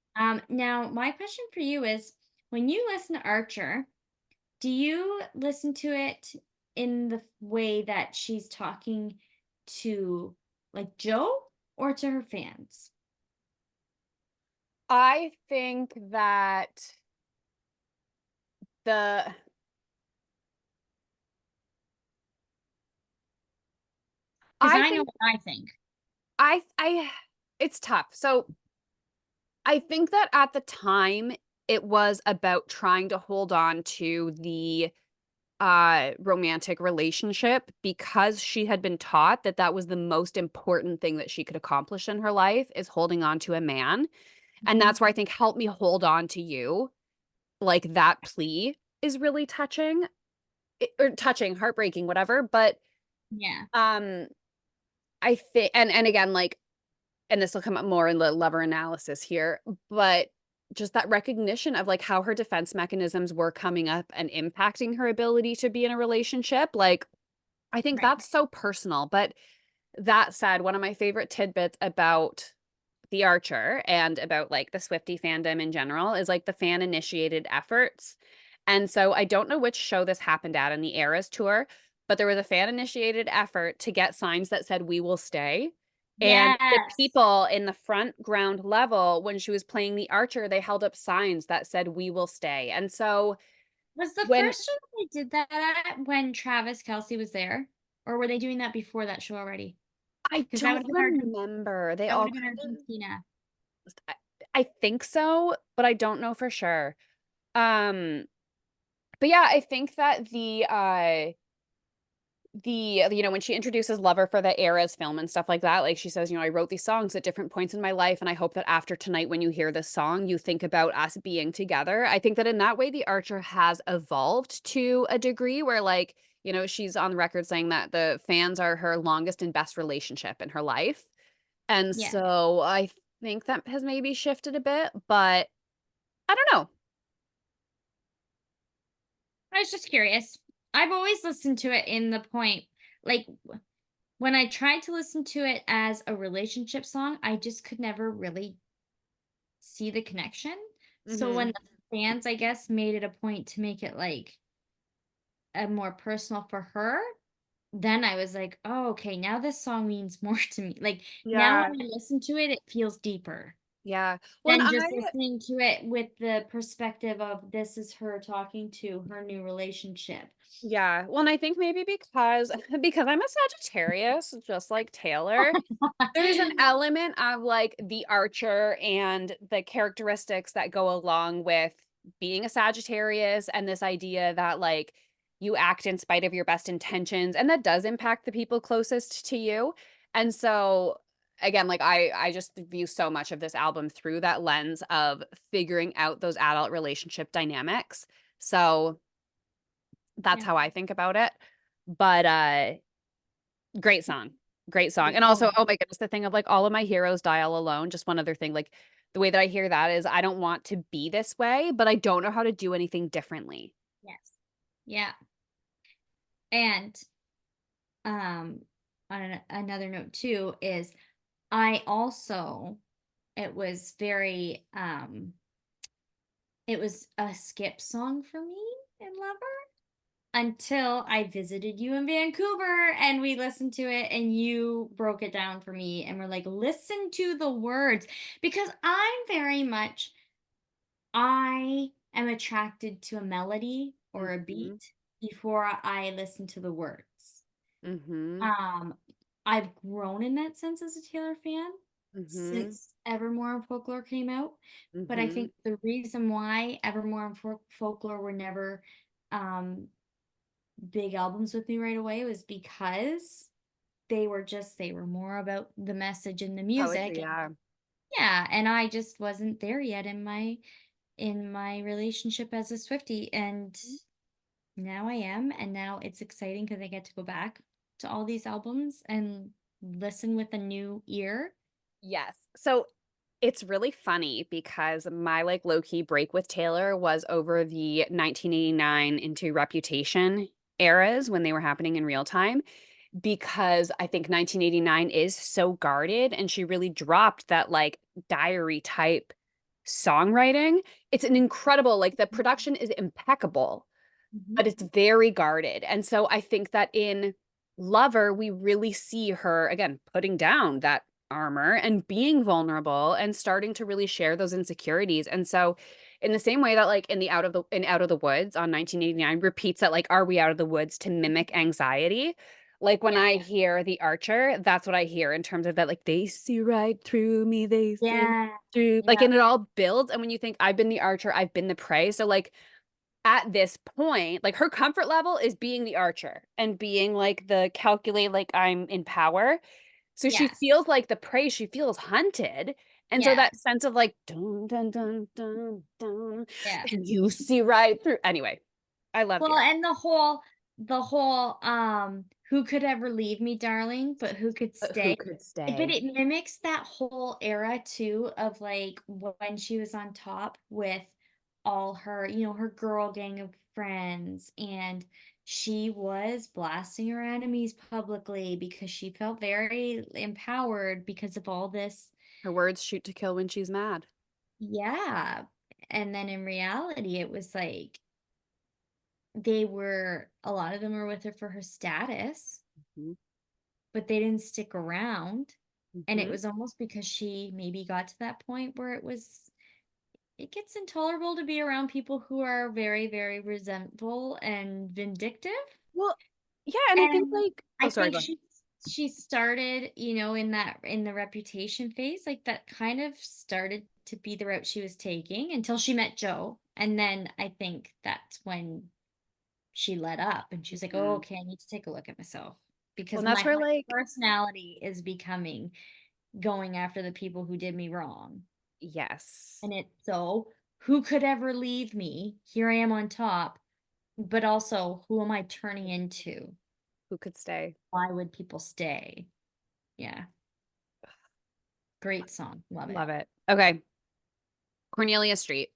Now my question for you is, when you listen to Archer, do you listen to it in the way that she's talking to, like, Joe, or to her fans? I think that the Because I I know think what I think. I it's tough. So I think that at the time it was about trying to hold on to the romantic relationship because she had been taught that that was the most important thing that she could accomplish in her life is holding on to a man. And Mhm. that's where I think help me hold on to you. Like that plea is really touching or touching, heartbreaking, whatever. But Yeah. um I think and again like and this will come up more in the lover analysis here, but just that recognition of like how her defense mechanisms were coming up and impacting her ability to be in a relationship. Like I think Right. that's so personal. But that said, one of my favorite tidbits about The Archer and about like the Swiftie fandom in general is like the fan initiated efforts. And so I don't know which show this happened at in the Eras tour, but there was a fan initiated effort to get signs that said "We will stay." And the Yes. people in the front ground level, when she was playing The Archer, they held up signs that said "We will stay." And so Was the when first show they did that at when Travis Kelce was there? Or were they doing that before that show already? I Because don't remember, they That would all have been kind of Argentina. I I think so, but I don't know for sure. Um, but yeah, I think that when she introduces Lover for the Eras film and stuff like that, like she says, I wrote these songs at different points in my life, and I hope that after tonight, when you hear this song, you think about us being together. I think that in that way, The Archer has evolved to a degree where, like, she's on the record saying that the fans are her longest and best relationship in her life. And Yeah. so I think that has maybe shifted a bit, but I don't know. I was just curious. I've always listened to it in the point, like, when I tried to listen to it as a relationship song, I just could never really see the connection. So when Mhm. the fans, I guess, made it a point to make it, like, a more personal for her, then I was like, "Oh, okay, now this song means more to me." Like, now Yeah. when I listen to it, it feels deeper Yeah. Well, and than I just listening to it with the perspective of this is her talking to her new relationship. yeah. Well, and I think maybe because because I'm a Sagittarius, just like Taylor, there's an element of like the Archer and the characteristics that go along with being a Sagittarius and this idea that like you act in spite of your best intentions and that does impact the people closest to you. And so again, like I just view so much of this album through that lens of figuring out those adult relationship dynamics. So that's Yeah, how I think about it. But great song. Great song. yeah, And oh, also, oh my goodness, the thing of like all of my heroes die all alone. Just one other thing, like the way that I hear that is I don't want to be this way, but I don't know how to do anything differently. yes. Yeah, and, um, on another note too is I also it was very, it was a skip song for me in Lover until I visited you in Vancouver and we listened to it and you broke it down for me and were like, listen to the words. Because I am attracted to a melody or a Mhm. beat before I listen to the words. Mhm. Um, I've grown in that sense as a Taylor fan Mhm. since Evermore and Folklore came out, but I Mhm. think the reason why Evermore and Folklore were never, um, big albums with me right away was because they were more about the message and the music, Poetry, and yeah. yeah, and I just wasn't there yet in my relationship as a Swiftie, and now I am, and now it's exciting because I get to go back to all these albums and listen with a new ear. Yes. So it's really funny because my like low key break with Taylor was over the 1989 into Reputation eras when they were happening in real time. Because I think 1989 is so guarded and she really dropped that like diary type songwriting. It's an incredible, like the production is impeccable, Mhm. but it's very guarded. And so I think that in Lover, we really see her again putting down that armor and being vulnerable and starting to really share those insecurities. And so in the same way that like in Out of the Woods on 1989 repeats that like are we out of the woods to mimic anxiety? Like when Yeah, I hear The Archer, that's what I hear in terms of that like they see right through me, they see yeah, through like yeah, and it all builds and when you think I've been the archer, I've been the prey. So like at this point, like her comfort level is being the archer and being like the calculate, like I'm in power. So she yes, feels like the prey, she feels hunted. And so yeah, that sense of like dun dun dun dun dun, yeah. and you see right through. Anyway, I love the Well, art. and the whole, "Who could ever leave me, darling, but who could But stay?" who could But stay? it mimics that whole era too of, like, when she was on top with all her, her girl gang of friends, and she was blasting her enemies publicly because she felt very empowered because of all this. Her words shoot to kill when she's mad. Yeah, and then in reality, it was like a lot of them were with her for her status, Mhm. but they didn't stick around. And it Mhm. was almost because she maybe got to that point where it gets intolerable to be around people who are very, very resentful and vindictive. Well, yeah, and I think And like oh I sorry, think go ahead. she started, in the reputation phase, like that kind of started to be the route she was taking until she met Joe. And then I think that's when she let up and she's like, "Oh, Mhm. okay, I need to take a look at myself Well, because and my that's where whole like personality is becoming going after the people who did me wrong." yes. And it's so, who could ever leave me? Here I am on top, but also who am I turning into? Who could stay? Why would people stay? Yeah, great song. Love it. Love it. Okay. Cornelia Street.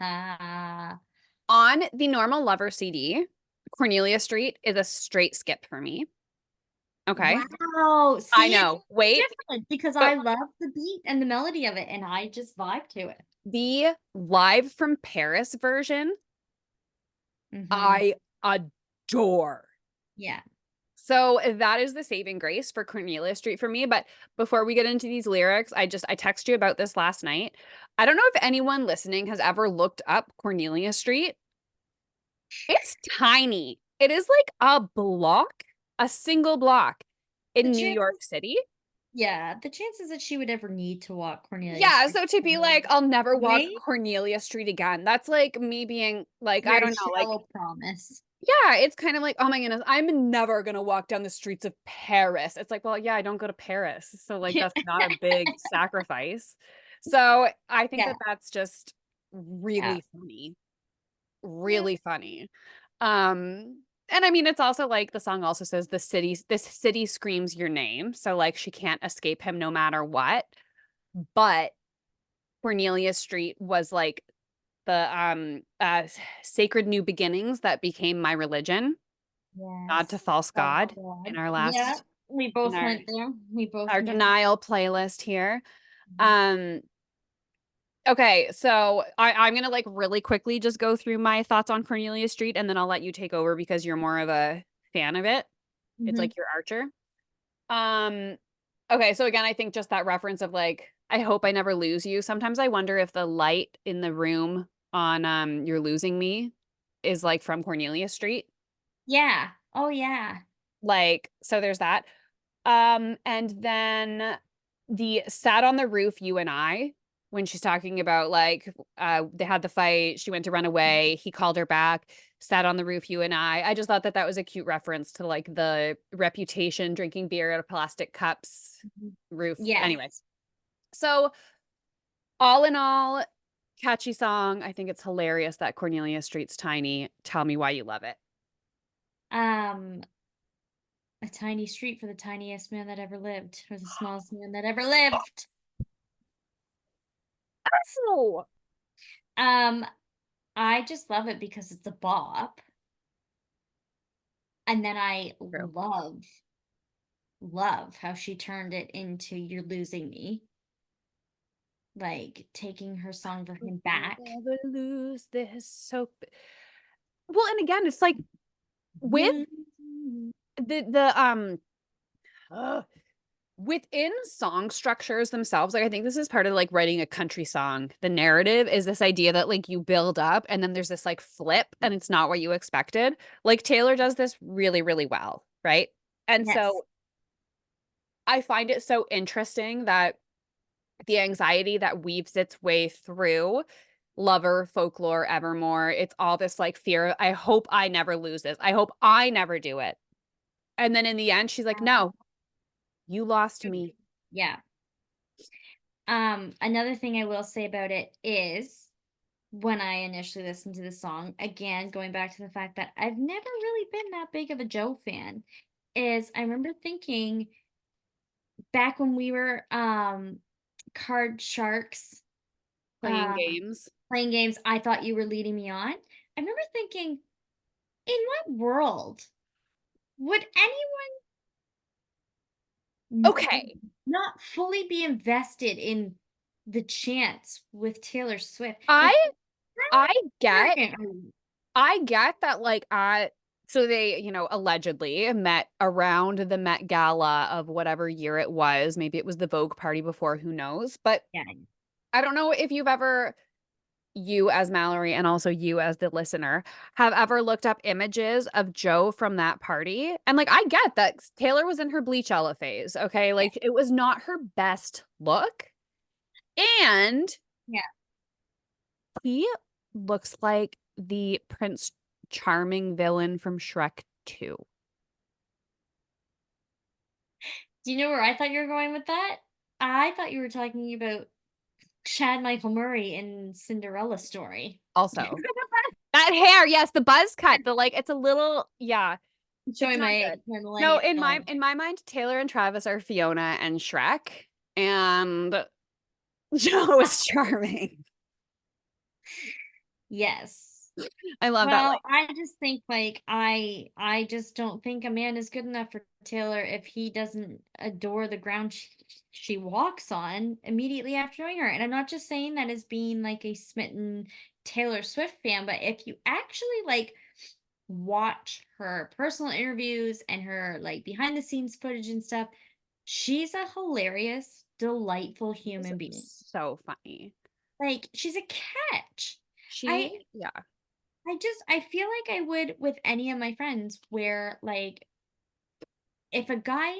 Ah, On the normal Lover CD, Cornelia Street is a straight skip for me. Okay. Wow. I See, it's know. Wait. different because So I love the beat and the melody of it, and I just vibe to it. the Live from Paris version, Mm-hmm. I adore. Yeah. So that is the saving grace for Cornelia Street for me. But before we get into these lyrics, I text you about this last night. I don't know if anyone listening has ever looked up Cornelia Street. It's tiny. It is like a block, a single block The in New chances, York City. yeah, the chances that she would ever need to walk Cornelia Yeah, Street, so to be like, I'll never walk right? Cornelia Street again. That's like me being like, I Very don't know, like, shallow promise. yeah, it's kind of like, oh my goodness, I'm never gonna walk down the streets of Paris. It's like, well, yeah, I don't go to Paris. So like that's not a big sacrifice. So I think Yeah, that that's just yeah, really funny. yeah, Really funny. And I mean it's also like the song also says this city screams your name. So like she can't escape him no matter what. But Cornelia Street was like the sacred new beginnings that became my religion. Nod to yes. false Oh god God. in our Yeah, last we in both went there. We both our went down. denial playlist here. Mhm. Um okay, so I'm gonna like really quickly just go through my thoughts on Cornelia Street and then I'll let you take over because you're more of a fan of it. It's Mhm. like your Archer. Um okay, so again, I think just that reference of like I hope I never lose you. Sometimes I wonder if the light in the room on You're Losing Me is like from Cornelia Street. Yeah. Oh yeah. Like, so there's that. And then the sat on the roof, you and I, when she's talking about like they had the fight, she went to run away, he called her back, sat on the roof, you and I just thought that that was a cute reference to like the Reputation drinking beer out of plastic cups Mhm. roof. Yes. Anyways, so all in all, catchy song. I think it's hilarious that Cornelia Street's tiny. Tell me why you love it. Um, a tiny street for the tiniest man that ever lived, or the smallest man that ever lived. Oh, Um, I just love it because it's a bop. And then I true. love how she turned it into You're Losing Me. Like taking her song for him We'll back. never lose this well, and again, it's like with You're losing me. the uh, within song structures themselves, like I think this is part of like writing a country song. The narrative is this idea that like you build up and then there's this like flip and it's not what you expected. Like Taylor does this really, really well, right? And Yes. so I find it so interesting that the anxiety that weaves its way through Lover, Folklore, Evermore, it's all this like fear. I hope I never lose this. I hope I never do it. And then in the end, she's like, no, you lost me. Yeah. Another thing I will say about it is when I initially listened to the song, again, going back to the fact that I've never really been that big of a Joe fan, is I remember thinking back when we were card sharks, Playing uh games. playing games, I thought you were leading me on. I remember thinking, in what world would anyone Okay. not fully be invested in the chance with Taylor Swift? I Like, I how get arrogant are you? I get that like I so they, you know, allegedly met around the Met Gala of whatever year it was. Maybe it was the Vogue party before, who knows? But Yeah. I don't know if you've ever you as Mallory and also you as the listener have ever looked up images of Joe from that party. And like I get that Taylor was in her bleach Ella phase, okay? Yeah. Like it was not her best look. And Yeah. he looks like the Prince Charming villain from Shrek 2. Do you know where I thought you were going with that? I thought you were talking about Chad Michael Murray in Cinderella Story. Also, that hair, yes, the buzz cut, the like it's a little yeah, it's Showing not my good. age, my No, millennial. in my mind, Taylor and Travis are Fiona and Shrek, and Joe is charming. Yes. I love that Well, line. I just think like I just don't think a man is good enough for Taylor if he doesn't adore the ground she walks on immediately after knowing her. And I'm not just saying that as being like a smitten Taylor Swift fan, but if you actually like watch her personal interviews and her like behind the scenes footage and stuff, she's a hilarious, delightful She's human being. so funny. Like she's a catch. I Yeah. I feel like I would with any of my friends where like if a guy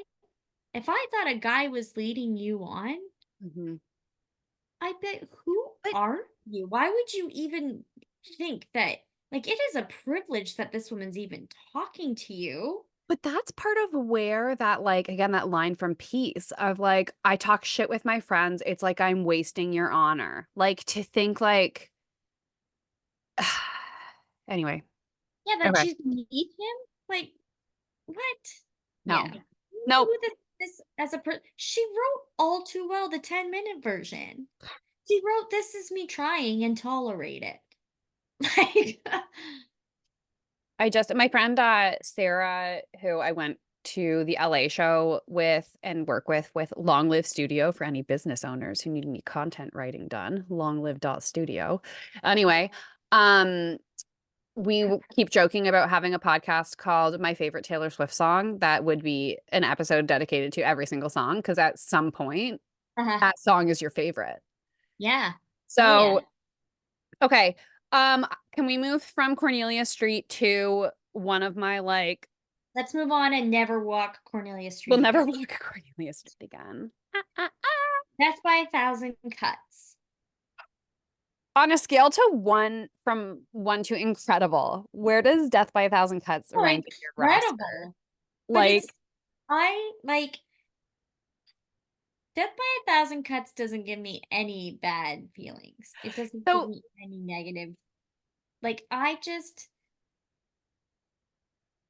if I thought a guy was leading you on, Mhm. I bet who But are you? Why would you even think that like it is a privilege that this woman's even talking to you? But that's part of where that, like, again, that line from Peace of like, I talk shit with my friends. It's like I'm wasting your honor. Like to think like, anyway. Yeah, that Okay. she's beneath him? Like what? No. Yeah. You know Nope. who this as a she wrote All Too Well, the 10-minute version. She wrote This Is Me Trying and Tolerate It. Like My friend Sarah, who I went to the LA show with and work with Long Live Studio for any business owners who need any content writing done, longlive.studio. Anyway, um, keep joking about having a podcast called My Favorite Taylor Swift Song that would be an episode dedicated to every single song because at some point uh-huh. that song is your favorite. Yeah. Oh yeah. So, okay. Can we move from Cornelia Street to one of my like Let's move on and never walk Cornelia we'll Street never again. walk Cornelia Street again. Death by a Thousand Cuts. On a scale to one from one to incredible, where does Death by a Thousand Cuts Oh, rank in your roster? incredible. But Like, it's I like Death by a Thousand Cuts doesn't give me any bad feelings. It doesn't give so me any negative. Like I just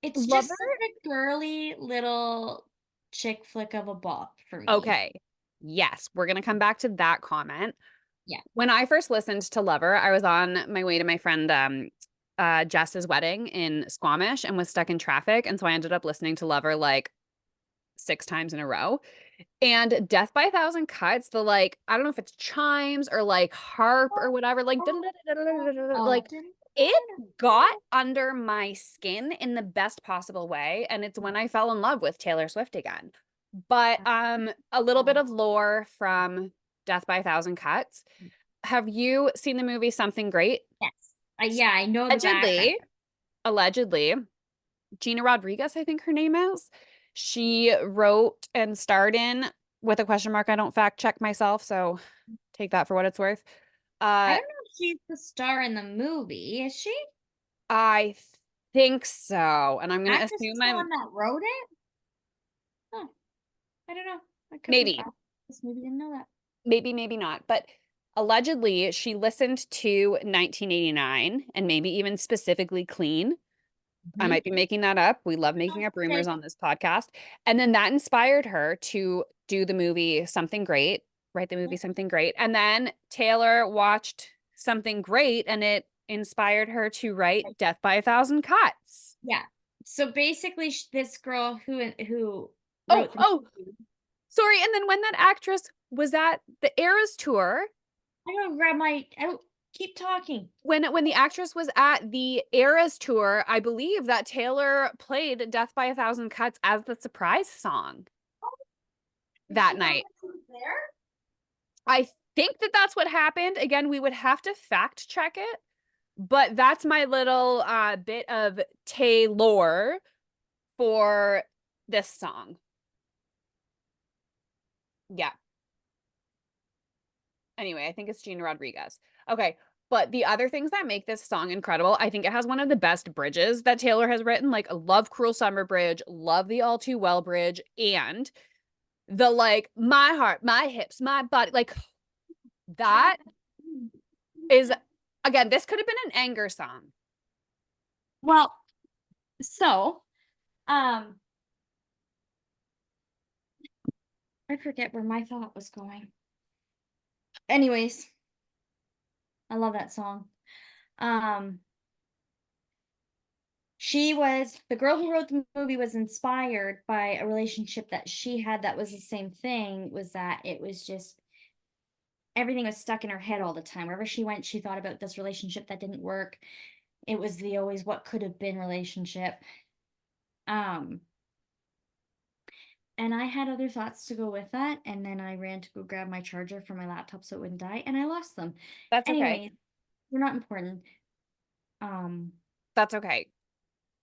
it's just Lover. such a girly little chick flick of a bop for me. Okay. Yes, we're gonna come back to that comment. Yeah. When I first listened to Lover, I was on my way to my friend Jess's wedding in Squamish and was stuck in traffic. And so I ended up listening to Lover like 6 times in a row. And Death by a Thousand Cuts, the like, I don't know if it's chimes or like harp or whatever, like like it got under my skin in the best possible way. And it's when I fell in love with Taylor Swift again. But a little bit of lore from Death by a Thousand Cuts. Have you seen the movie Something Great? Yes. Yeah, I know the background. Allegedly, Gina Rodriguez, I think her name is. She wrote and starred in with a question mark. I don't fact check myself, so take that for what it's worth. I Uh, don't know if she's the star in the movie, is she? I think so, and I'm gonna Actress assume is the I'm one that wrote it? Huh. I don't know. I could be maybe, fast. Maybe didn't know that. maybe not, but allegedly she listened to 1989 and maybe even specifically Clean. I Mhm. might be making that up. We love making up rumors on this podcast. And then that inspired her to do the movie Something Great, write the movie Something Great. And then Taylor watched Something Great and it inspired her to write Death by a Thousand Cuts. Yeah. So basically, this girl who Oh, wrote the oh, movie, sorry. And then when that actress was at the Eras tour, I'm gonna grab my. I don't keep talking. when the actress was at the Eras tour, I believe that Taylor played Death by a Thousand Cuts as the surprise song Did she that know night. that she was there? I think that that's what happened. Again, we would have to fact check it, but that's my little bit of Taylor for this song. Yeah. Anyway, I think it's Gina Rodriguez. Okay. But the other things that make this song incredible, I think it has one of the best bridges that Taylor has written. Like, love Cruel Summer Bridge, love the All Too Well Bridge, and the like, my heart, my hips, my body. Like, that is, again, this could have been an anger song. Well, so um, I forget where my thought was going. Anyways, I love that song. Um, the girl who wrote the movie was inspired by a relationship that she had that was the same thing, was that it was just everything was stuck in her head all the time. Wherever she went, she thought about this relationship that didn't work. It was the always what could have been relationship. Um, and I had other thoughts to go with that, and then I ran to go grab my charger for my laptop so it wouldn't die, and I lost them. That's okay. Anyway, they're not important. That's okay.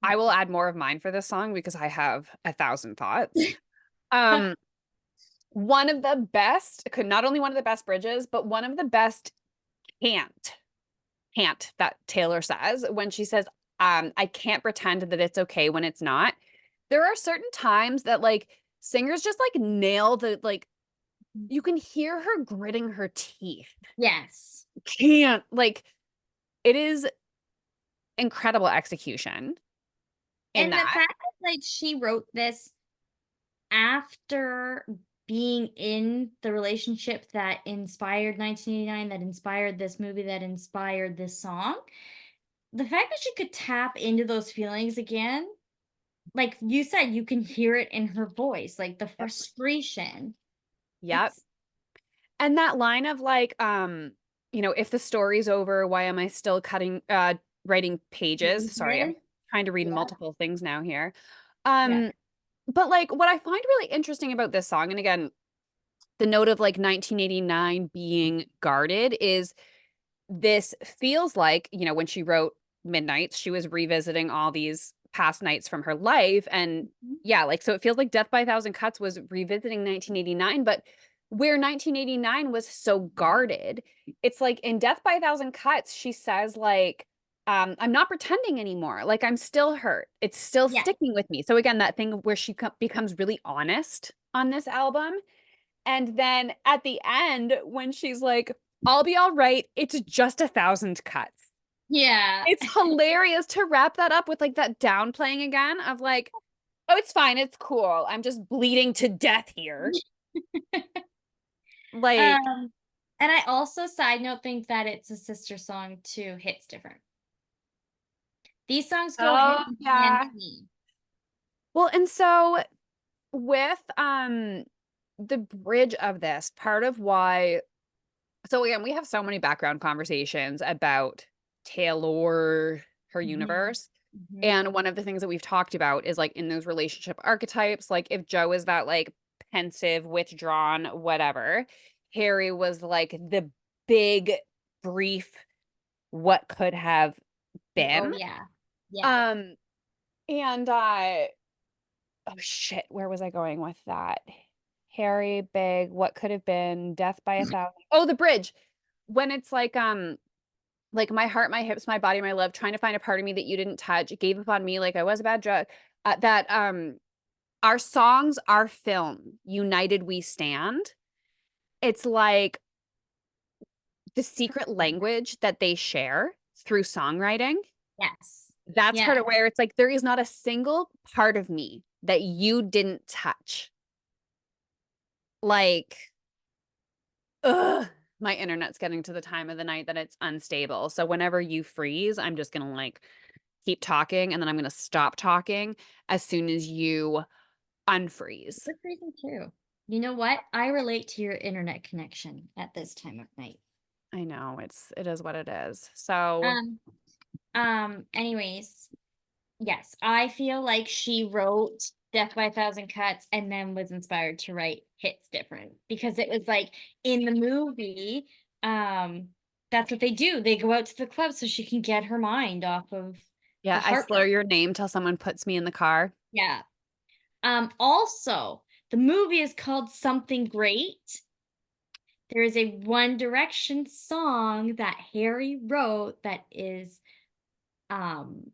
I will add more of mine for this song because I have 1,000 thoughts. One of the best, not only one of the best bridges, but one of the best can't that Taylor says when she says, I can't pretend that it's okay when it's not. There are certain times that like singers just like nail the like you can hear her gritting her teeth. Yes. Can't like it is incredible execution in And the that. fact that like she wrote this after being in the relationship that inspired 1989, that inspired this movie, that inspired this song, the fact that she could tap into those feelings again, like you said, you can hear it in her voice, like the Yep. frustration. Yep. And that line of like, if the story's over, why am I still writing pages? Sorry, I'm trying to read Yeah. multiple things now here. Yeah. But like what I find really interesting about this song, and again, the note of like 1989 being guarded is this feels like, when she wrote Midnights, she was revisiting all these past nights from her life. And yeah, like, so it feels like Death by a Thousand Cuts was revisiting 1989, but where 1989 was so guarded, it's like in Death by a Thousand Cuts, she says, like, I'm not pretending anymore. Like, I'm still hurt. It's still Yeah. sticking with me. So, again, that thing where she becomes really honest on this album. And then at the end, when she's like, I'll be all right. It's just 1,000 cuts. Yeah. It's hilarious to wrap that up with like that downplaying again of like, oh, it's fine. It's cool. I'm just bleeding to death here. Like, And I also, side note, think that it's a sister song to Hits Different. These songs go hand oh, in hand yeah. to me. Well, and so with the bridge of this, part of why, so again, we have so many background conversations about Taylor, her universe. And one of the things that we've talked about is like in those relationship archetypes, like if Joe is that like pensive, withdrawn, whatever, Harry was like the big, brief, what could have been. Oh, yeah. Yeah. Um, and oh shit, where was I going with that? Harry, big, what could have been, death by a thousand. Oh, the bridge. When it's like my heart, my hips, my body, my love, trying to find a part of me that you didn't touch. It gave up on me like I was a bad drug. That our songs, our film, United We Stand. It's like the secret language that they share through songwriting. Yes. That's part Yeah. of where it's like there is not a single part of me that you didn't touch. Like, ugh, my internet's getting to the time of the night that it's unstable. So whenever you freeze, I'm just gonna like keep talking and then I'm going to stop talking as soon as you unfreeze. Good reason too. You know what? I relate to your internet connection at this time of night. I know it is what it is. So Anyways, yes, I feel like she wrote Death by a Thousand Cuts and then was inspired to write Hits Different, because it was like in the movie, that's what they do. They go out to the club so she can get her mind off of the yeah, I slur heartbreak. your name till someone puts me in the car. Yeah. Also, the movie is called Something Great. There is a One Direction song that Harry wrote that is, um,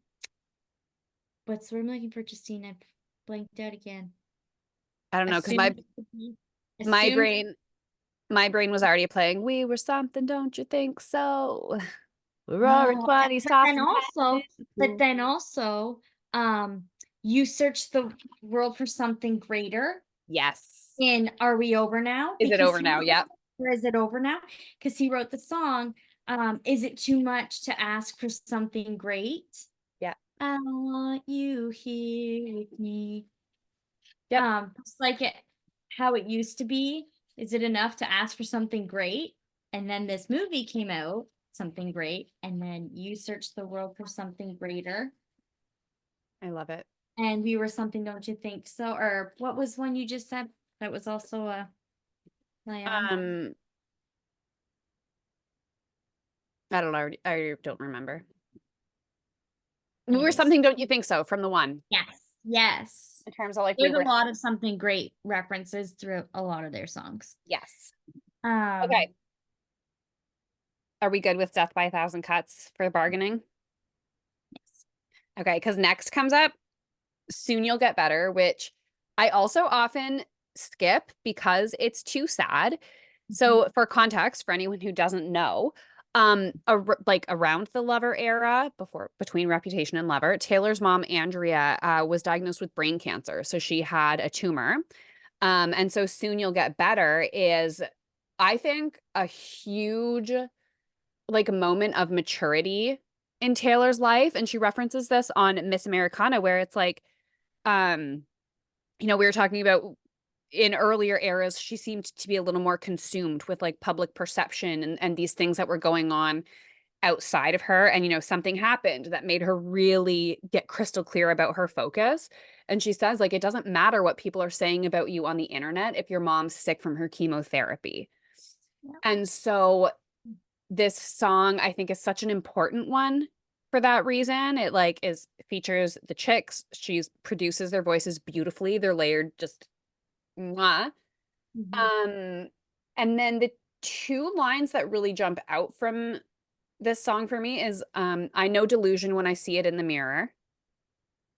what's the word I'm looking for, Justine? I blanked out again. I don't know because Assumed to be my assumed. brain my brain was already playing we were something, don't you think so? We're all Oh, 20s tossing but passes. then also, you search the world for something greater Yes. in Are We Over Now? Is it over now? Yep. Or is it over now? Because he wrote the song, is it too much to ask for something great? Yeah. I want you here with me. Yep. Just like it, how it used to be. Is it enough to ask for something great? And then this movie came out, something great, and then you searched the world for something greater. I love it. And we were something, don't you think so? Or what was one you just said that was also a play on? I don't know. I don't remember. We were Anyways, something, don't you think so, from the one? yes, yes. In terms of like we There's a were. lot of something great references through a lot of their songs. Yes. Um, Okay. Are we good with Death by a Thousand Cuts for bargaining? yes. Okay, because next comes up Soon You'll Get Better, which I also often skip because it's too sad. So for context, for anyone who doesn't know, like around the Lover era, between Reputation and Lover, Taylor's mom, Andrea, was diagnosed with brain cancer. So she had a tumor. And so Soon You'll Get Better is, I think, a huge like moment of maturity in Taylor's life. And she references this on Miss Americana, where it's like, we were talking about in earlier eras, she seemed to be a little more consumed with like public perception and these things that were going on outside of her. And, something happened that made her really get crystal clear about her focus. And she says, like, it doesn't matter what people are saying about you on the internet if your mom's sick from her chemotherapy. Yeah. And so this song, I think, is such an important one for that reason. It like features the chicks. She's produces their voices beautifully. They're layered just mwah. Mhm. And then the two lines that really jump out from this song for me is I know delusion when I see it in the mirror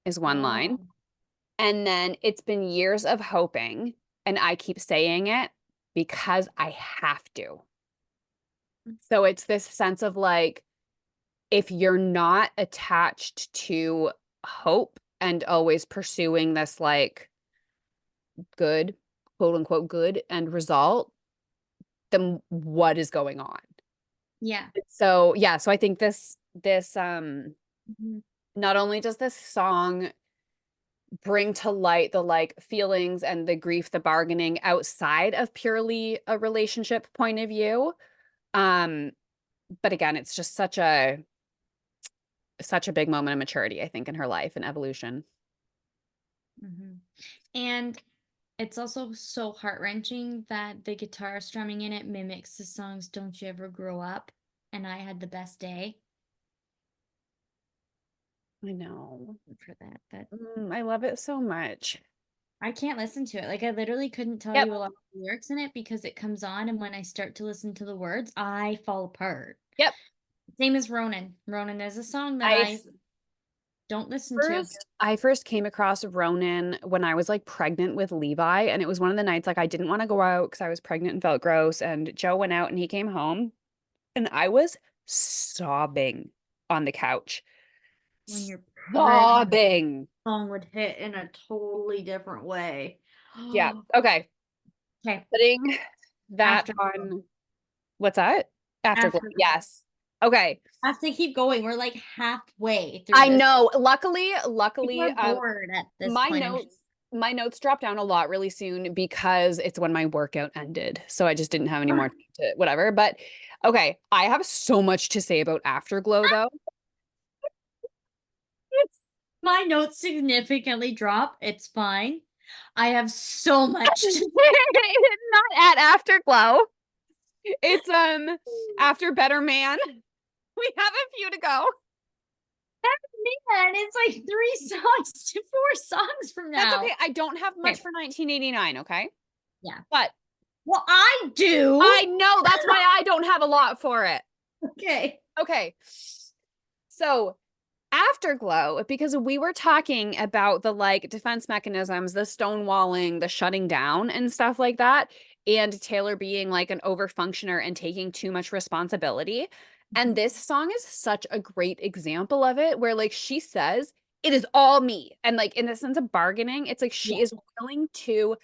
is one line. Oh. And then it's been years of hoping, and I keep saying it because I have to. So it's this sense of like, if you're not attached to hope and always pursuing this like good, quote unquote, good end result, then what is going on? Yeah. So yeah, so I think this Mhm. not only does this song bring to light the like feelings and the grief, the bargaining outside of purely a relationship point of view, um, but again, it's just such a big moment of maturity, I think, in her life and evolution. Mhm. And it's also so heart-wrenching that the guitar strumming in it mimics the songs Don't You Ever Grow Up and I Had the Best Day. I know. For that, but I love it so much. I can't listen to it. Like I literally couldn't tell Yep. you a lot of the lyrics in it because it comes on and when I start to listen to the words, I fall apart. Yep. Same as Ronan. Ronan is a song that I I don't listen to. I first came across Ronan when I was like pregnant with Levi, and it was one of the nights like I didn't want to go out because I was pregnant and felt gross. And Joe went out and he came home, and I was sobbing on the couch, When you're pregnant, sobbing. song would hit in a totally different way. Yeah. Okay. Okay, Putting that Afterglow. on. What's that? Afterglow. Afterglow. Yes. Okay. I have to keep going. We're like halfway through I this. know. People Luckily, are bored at this my point. notes dropped down a lot really soon because it's when my workout ended. So I just didn't have any more to whatever. But okay, I have so much to say about Afterglow though. My notes significantly drop. It's fine. I have so much to Not at Afterglow. It's after Better Man. We have a few to go. man. It's like 3 songs to 4 songs from That's now. okay. I don't have much Okay. for 1989, okay? Yeah. But Well, I do. I know that's why I don't have a lot for it. Okay. Okay. So Afterglow, because we were talking about the like defense mechanisms, the stonewalling, the shutting down and stuff like that, and Taylor being like an overfunctioner and taking too much responsibility. And this song is such a great example of it, where like she says, it is all me. And like in the sense of bargaining, it's like she Yeah. is willing to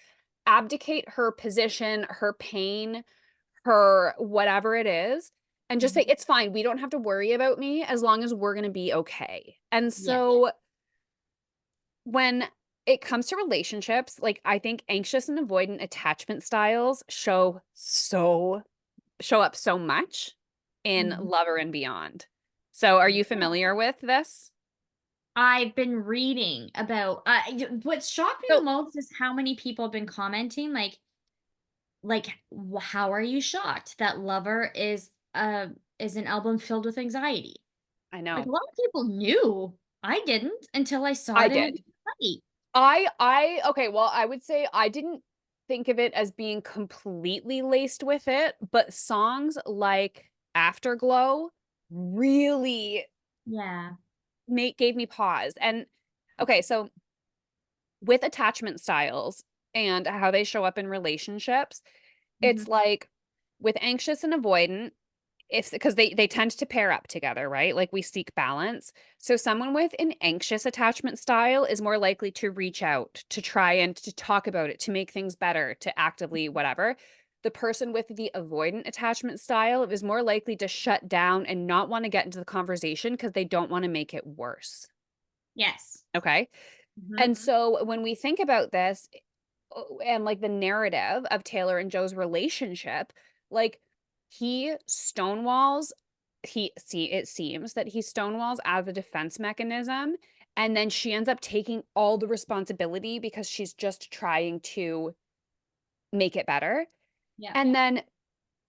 abdicate her position, her pain, her whatever it is, and just say, "It's fine. We don't have to worry about me as long as we're gonna be okay." And Yeah. so when it comes to relationships, like, I think anxious and avoidant attachment styles show up so much in Mhm. Lover and Beyond. So, are you Yeah. familiar with this? I've been reading about what's shocked me the So most is how many people have been commenting how are you shocked that Lover is an album filled with anxiety? I Like, a know. lot of people knew. I didn't until I saw I it in a did. study. I okay, well, I would say I didn't think of it as being completely laced with it, but songs like Afterglow really Yeah. make gave me pause. And okay, so with attachment styles and how they show up in relationships, Mhm. it's like with anxious and avoidant, it's because they tend to pair up together, right? Like, we seek balance. So someone with an anxious attachment style is more likely to reach out, to try and to talk about it, to make things better, to actively whatever. The person with the avoidant attachment style is more likely to shut down and not wanna get into the conversation because they don't wanna make it worse, Yes. okay? Mhm. And so when we think about this, and like the narrative of Taylor and Joe's relationship, like, he stonewalls it seems that he stonewalls as a defense mechanism, and then she ends up taking all the responsibility because she's just trying to make it better. Yeah. And then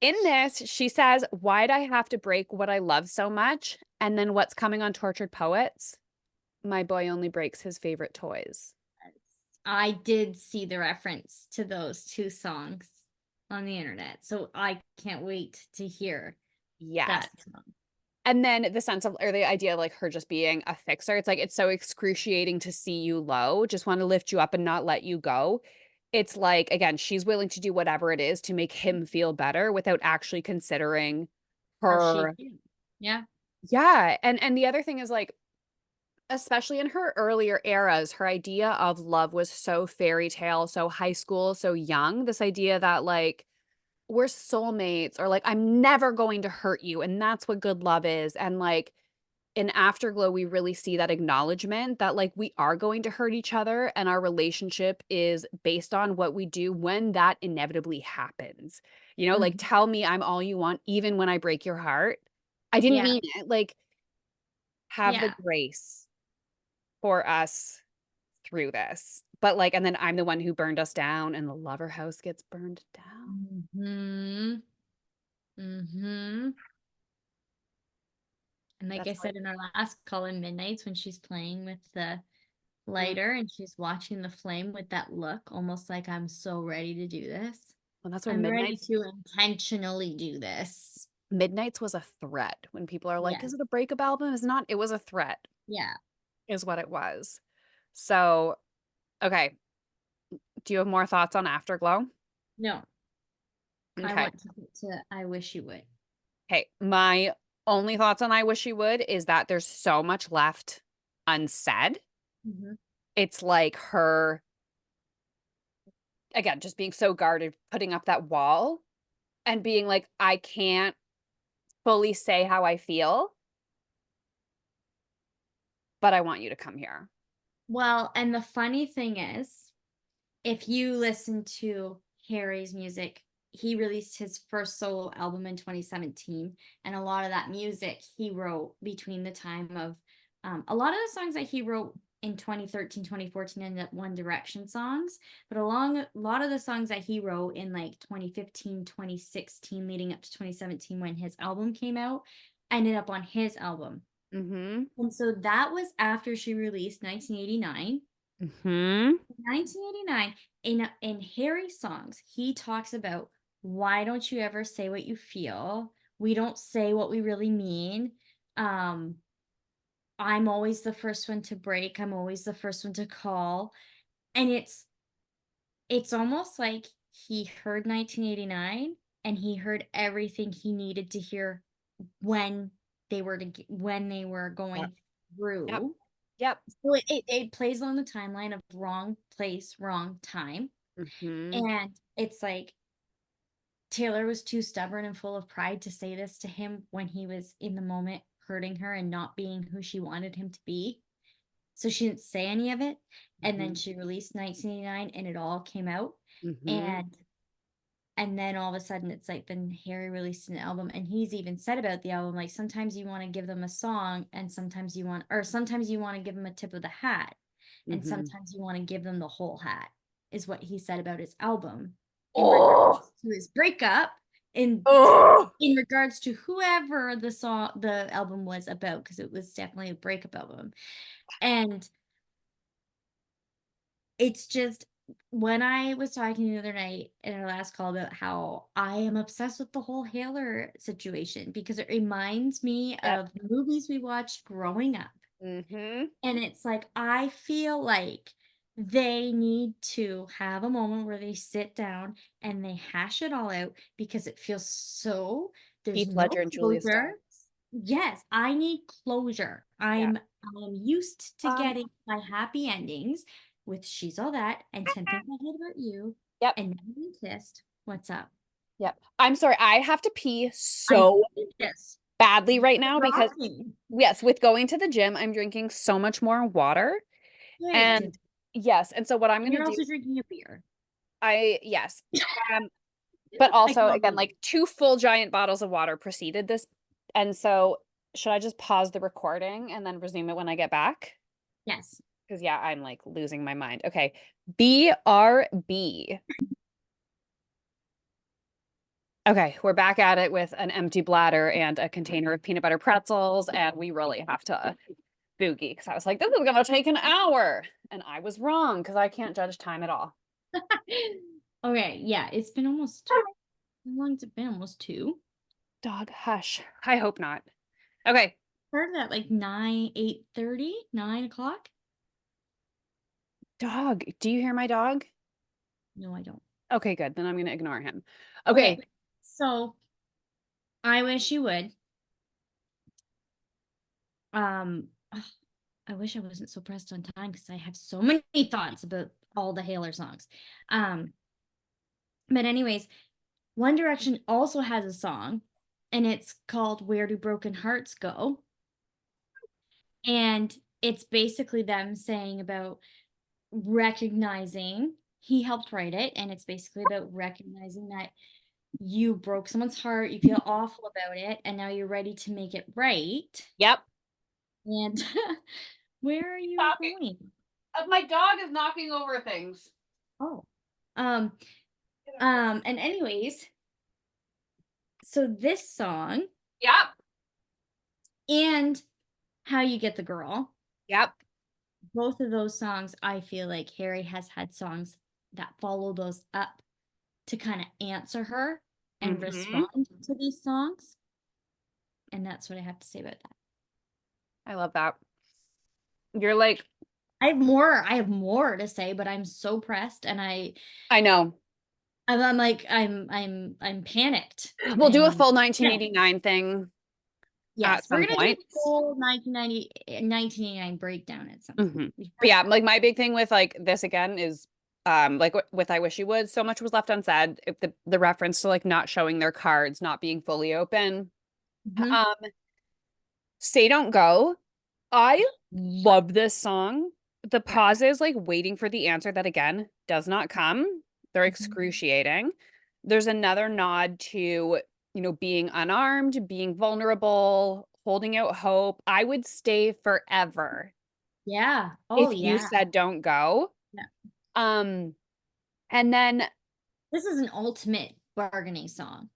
in this, she says, "Why'd I have to break what I love so much?" And then what's coming on Tortured Poets? "My boy only breaks his favorite toys." I did see the reference to those 2 songs on the internet, so I can't wait to hear Yes. that song. And then the sense of or the idea of, like, her just being a fixer, it's like, it's so excruciating to see you low, just wanna lift you up and not let you go. It's like, again, she's willing to do whatever it is to make him feel better without actually considering How she her. feels. Yeah. Yeah, and the other thing is, like, especially in her earlier eras, her idea of love was so fairy tale, so high school, so young, this idea that, like, we're soulmates or, like, I'm never going to hurt you, and that's what good love is, and, like, in Afterglow, we really see that acknowledgement that, like, we are going to hurt each other and our relationship is based on what we do when that inevitably happens. You know, like, Mhm. "Tell me I'm all you want even when I break your heart." I didn't Yeah. mean it, like, have the Yeah. grace for us through this. But, like, and then I'm the one who burned us down and the lover house gets burned down. Mhm. Mhm. And like That's I like said in our last call in Midnights when she's playing with the mm, lighter and she's watching the flame with that look, almost like I'm so ready to do this. well, that's where I'm ready to intentionally do this. Midnights was a threat when people are like, Yeah. "Is it a breakup album?" It's not, it was a threat. Yeah. Is what it was. So, okay, do you have more thoughts on Afterglow? No, I Okay. want to get to I wish you would. Hey, my only thoughts on I Wish You Would is that there's so much left unsaid. Mhm. It's like her, again, just being so guarded, putting up that wall and being like, "I can't fully say how I feel, but I want you to come here." Well, and the funny thing is, if you listen to Harry's music, he released his first solo album in 2017, and a lot of that music he wrote between the time of a lot of the songs that he wrote in 2013, 2014 ended up One Direction songs, but a lot of the songs that he wrote in like 2015, 2016, leading up to 2017 when his album came out, ended up on his album. Mhm. And so that was after she released 1989. Mhm. 1989, in Harry's songs, he talks about, "Why don't you ever say what you feel? We don't say what we really mean. Um, I'm always the first one to break. I'm always the first one to call." And it's almost like he heard 1989 and he heard everything he needed to hear when when they were Yep. going Yep. through. Yep. So it plays on the timeline of wrong place, wrong time. Mhm. And it's like Taylor was too stubborn and full of pride to say this to him when he was in the moment hurting her and not being who she wanted him to be. So she didn't say any of it. And then she released 1989 and it all came out. And then all of a sudden it's like, then Harry released an album, and he's even said about the album, like, sometimes you want to give them a song and sometimes you want to give them a tip of the hat, and sometimes you want to give them the whole hat, is what he said about his album in regards to his breakup, in regards to whoever the album was about, because it was definitely a breakup album. And it's just, when I was talking the other night in our last call about how I am obsessed with the whole Haler situation, because it reminds me of the movies we watched growing up. And it's like, I feel like they need to have a moment where they sit down and they hash it all out, because it feels so, there's Heath no Ledger and Julia closure. Stiles. Yes, I need closure. I'm used to getting my happy endings with She's All That and 10 Things I Hate About You. Yep. And Now You Kissed. What's up? Yep. I'm sorry. I have to pee so badly right now because, yes, with going to the gym, I'm drinking so much more water. And yes. And so what I'm going to do. You're also drinking a beer. Yes. But also, again, like 2 full giant bottles of water preceded this. And so should I just pause the recording and then resume it when I get back? Yes. Because, yeah, I'm like losing my mind. Okay. BRB. Okay, we're back at it with an empty bladder and a container of peanut butter pretzels, and we really have to boogie, because I was like, this is gonna take an hour. And I was wrong, because I can't judge time at all. Okay, yeah, it's been almost, how long has it been? Almost 2? Dog, hush. I hope not. Okay. Started at like 8:30, 9 o'clock. Dog, do you hear my dog? No, I don't. Okay, good. Then I'm gonna ignore him. Okay. So I wish you would. I wish I wasn't so pressed on time, because I have so many thoughts about all the Haler songs. But anyways, One Direction also has a song, and it's called Where Do Broken Hearts Go? And it's basically them saying about recognizing, he helped write it, and it's basically about recognizing that you broke someone's heart, you feel awful about it, and now you're ready to make it right. Yep. And where are you going? My dog is knocking over things. Oh. And anyways, so this song. Yep. And How You Get the Girl. Yep. Both of those songs, I feel like Harry has had songs that follow those up to kind of answer her and respond to these songs. And that's what I have to say about that. I love that. You're like, I have more to say, but I'm so pressed, and I know. I'm like, I'm panicked. We'll do a full 1989 thing. Yes, we're gonna point. do a full 1989 breakdown at some point. But yeah, like my big thing with like this again is like with I Wish You Would, so much was left unsaid. If the reference to like not showing their cards, not being fully open. Say Don't Go. I love this song. The pauses, like waiting for the answer that again does not come. They're excruciating. There's another nod to, being unarmed, being vulnerable, holding out hope. I would stay forever. Yeah. Oh, if you said don't go. Yeah. And then this is an ultimate bargaining song.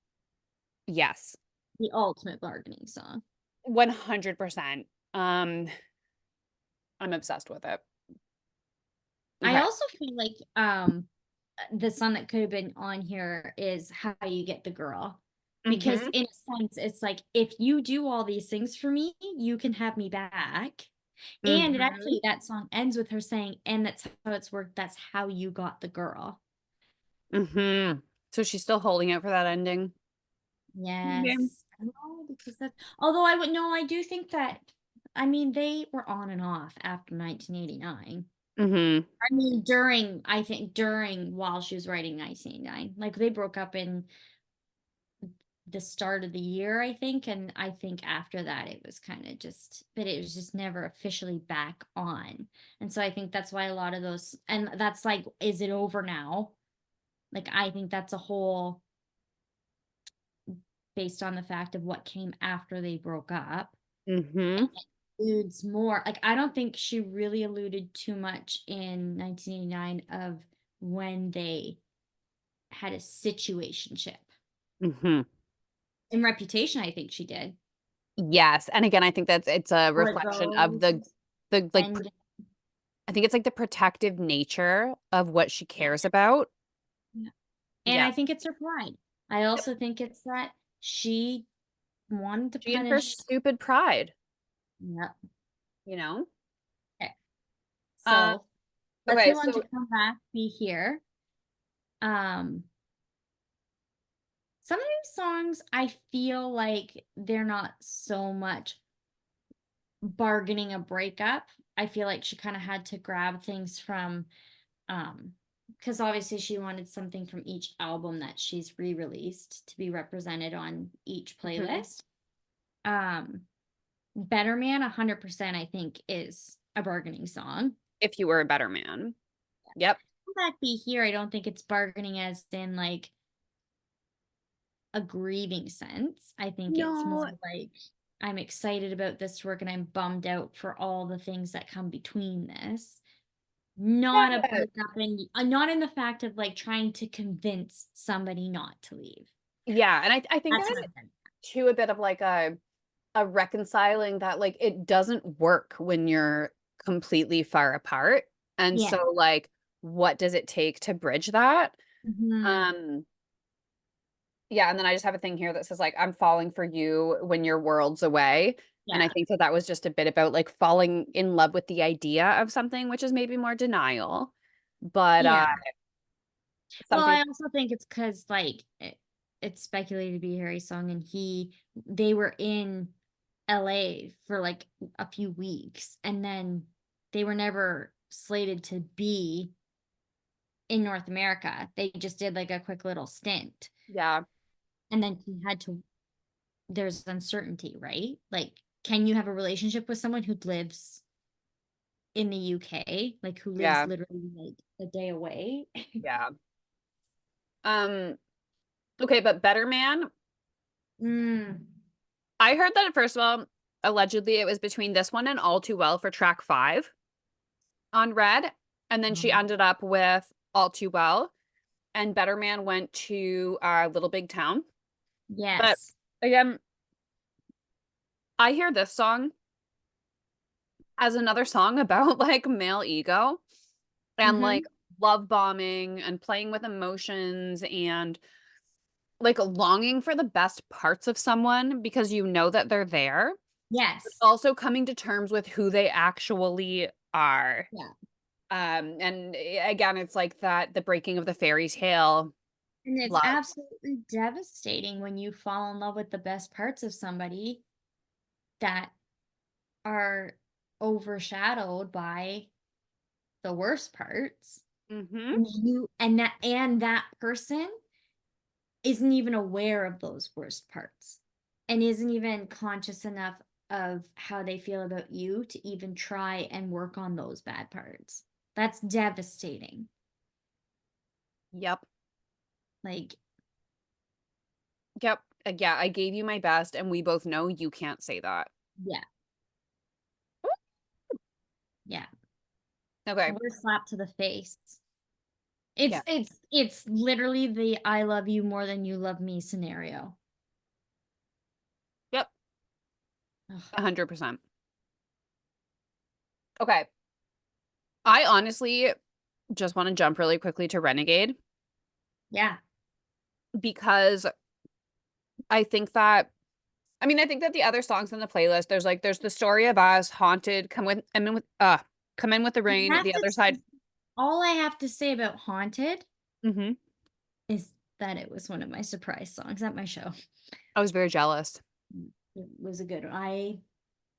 Yes. The ultimate bargaining song. 100%. I'm obsessed with it. Okay. I also feel like the song that could have been on here is How You Get the Girl. Because in a sense, it's like, if you do all these things for me, you can have me back. And it actually, that song ends with her saying, and that's how it's worked. That's how you got the girl. So she's still holding out for that ending. Yes. No, because that's, although I do think that, I mean, they were on and off after 1989. I mean, during while she was writing 1989, like they broke up in the start of the year, I think. And I think after that, it was kind of just, but it was just never officially back on. And so I think that's why a lot of those, and that's like, is it over now? Like, I think that's a whole based on the fact of what came after they broke up. Mm-hmm. Alludes more, like, I don't think she really alluded too much in 1989 of when they had a situationship. Mm-hmm. In Reputation, I think she did. Yes. And again, I think it's a Or reflection of those the like and I think it's like the protective nature of what she yeah. cares about. Yeah. And Yeah. I think it's her pride. I Yep. also think it's that she wanted to She and her punish. stupid pride, Yep. you know? Okay. Uh, So let's okay, move on to so Come Back, Be Here. Um, some of these songs I feel like they're not so much bargaining a breakup. I feel like she kind of had to grab things from because obviously she wanted something from each album that she's re-released to be represented on each mhm, playlist. Um Better Man 100% I think is a bargaining song. if you were a better man. Yep. Come Back Be Here, I don't think it's bargaining as in like a grieving sense. I think it's more No, like I'm excited about this work and I'm bummed out for all the things that come between this. Not a yeah. breakup, and not in the fact of like trying to convince somebody not to leave. Yeah, and I think That's there what is I'm saying. too a bit of like a reconciling that like it doesn't work when you're completely far apart. And Yeah. so like what does it take to bridge that? Hmm. Um yeah, and then I just have a thing here that says like I'm falling for you when your world's away. And I Yeah. think that that was just a bit about like falling in love with the idea of something, which is maybe more denial. But Yeah. Well, something I also think it's because like it's speculated to be a Harry song, and they were in LA for like a few weeks, and then they were never slated to be in North America. They just did like a quick little stint, yeah, and then he had to. There's uncertainty, right? Like, can you have a relationship with someone who lives in the UK, like who lives yeah, literally like a day away? yeah. Um okay, but Better Man, Mm, I heard that first of all, allegedly it was between this one and All Too Well for track 5 on Red, and then she ended up with All Too Well, and Better Man went to Little Big Town. But yes. again, I hear this song as another song about like male ego and like Mm-hmm. love bombing and playing with emotions and like longing for the best parts of someone because you know that they're there, but Yes. also coming to terms with who they actually are. Yeah. And again, it's like that the breaking of the fairy tale And it's love. absolutely devastating when you fall in love with the best parts of somebody that are overshadowed by the worst parts. Hmm. And that person isn't even aware of those worst parts and isn't even conscious enough of how they feel about you to even try and work on those bad parts. That's devastating. Yep. Like, Yep. Yeah, I gave you my best, and we both know you can't say that. yeah, yeah. Okay. What a slap to the face. Yeah. It's literally the I love you more than you love me scenario. Yep. Ugh. 100%. Okay. I honestly just want to jump really quickly to Renegade Yeah. because I think that I think that the other songs in the playlist, there's the story of us, haunted, come in with the I rain, have the to other side. all I have to say about Haunted Hmm. is that it was one of my surprise songs at my show. I was very jealous. It was a good one. I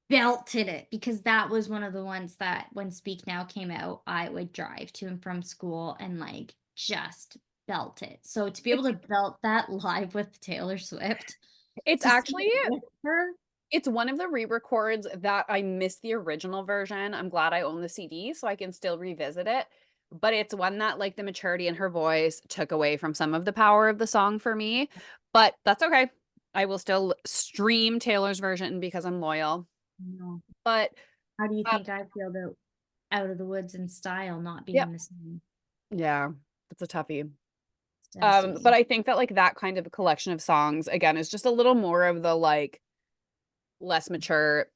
belted it because that was one of the ones that when Speak Now came out, I would drive to and from school and like just belt it. So to be able to belt that live with Taylor Swift, It's to sing actually it with her, it's one of the re-records that I missed the original version. I'm glad I own the CD so I can still revisit it. But it's one that like the maturity in her voice took away from some of the power of the song for me. But that's okay. I will still stream Taylor's version because I'm loyal. no. But How do you uh, think I feel about Out of the Woods and Style not yep. being the same? Yeah, it's a toughie. It's But devastating. I think that like that kind of collection of songs again is just a little more of the like less mature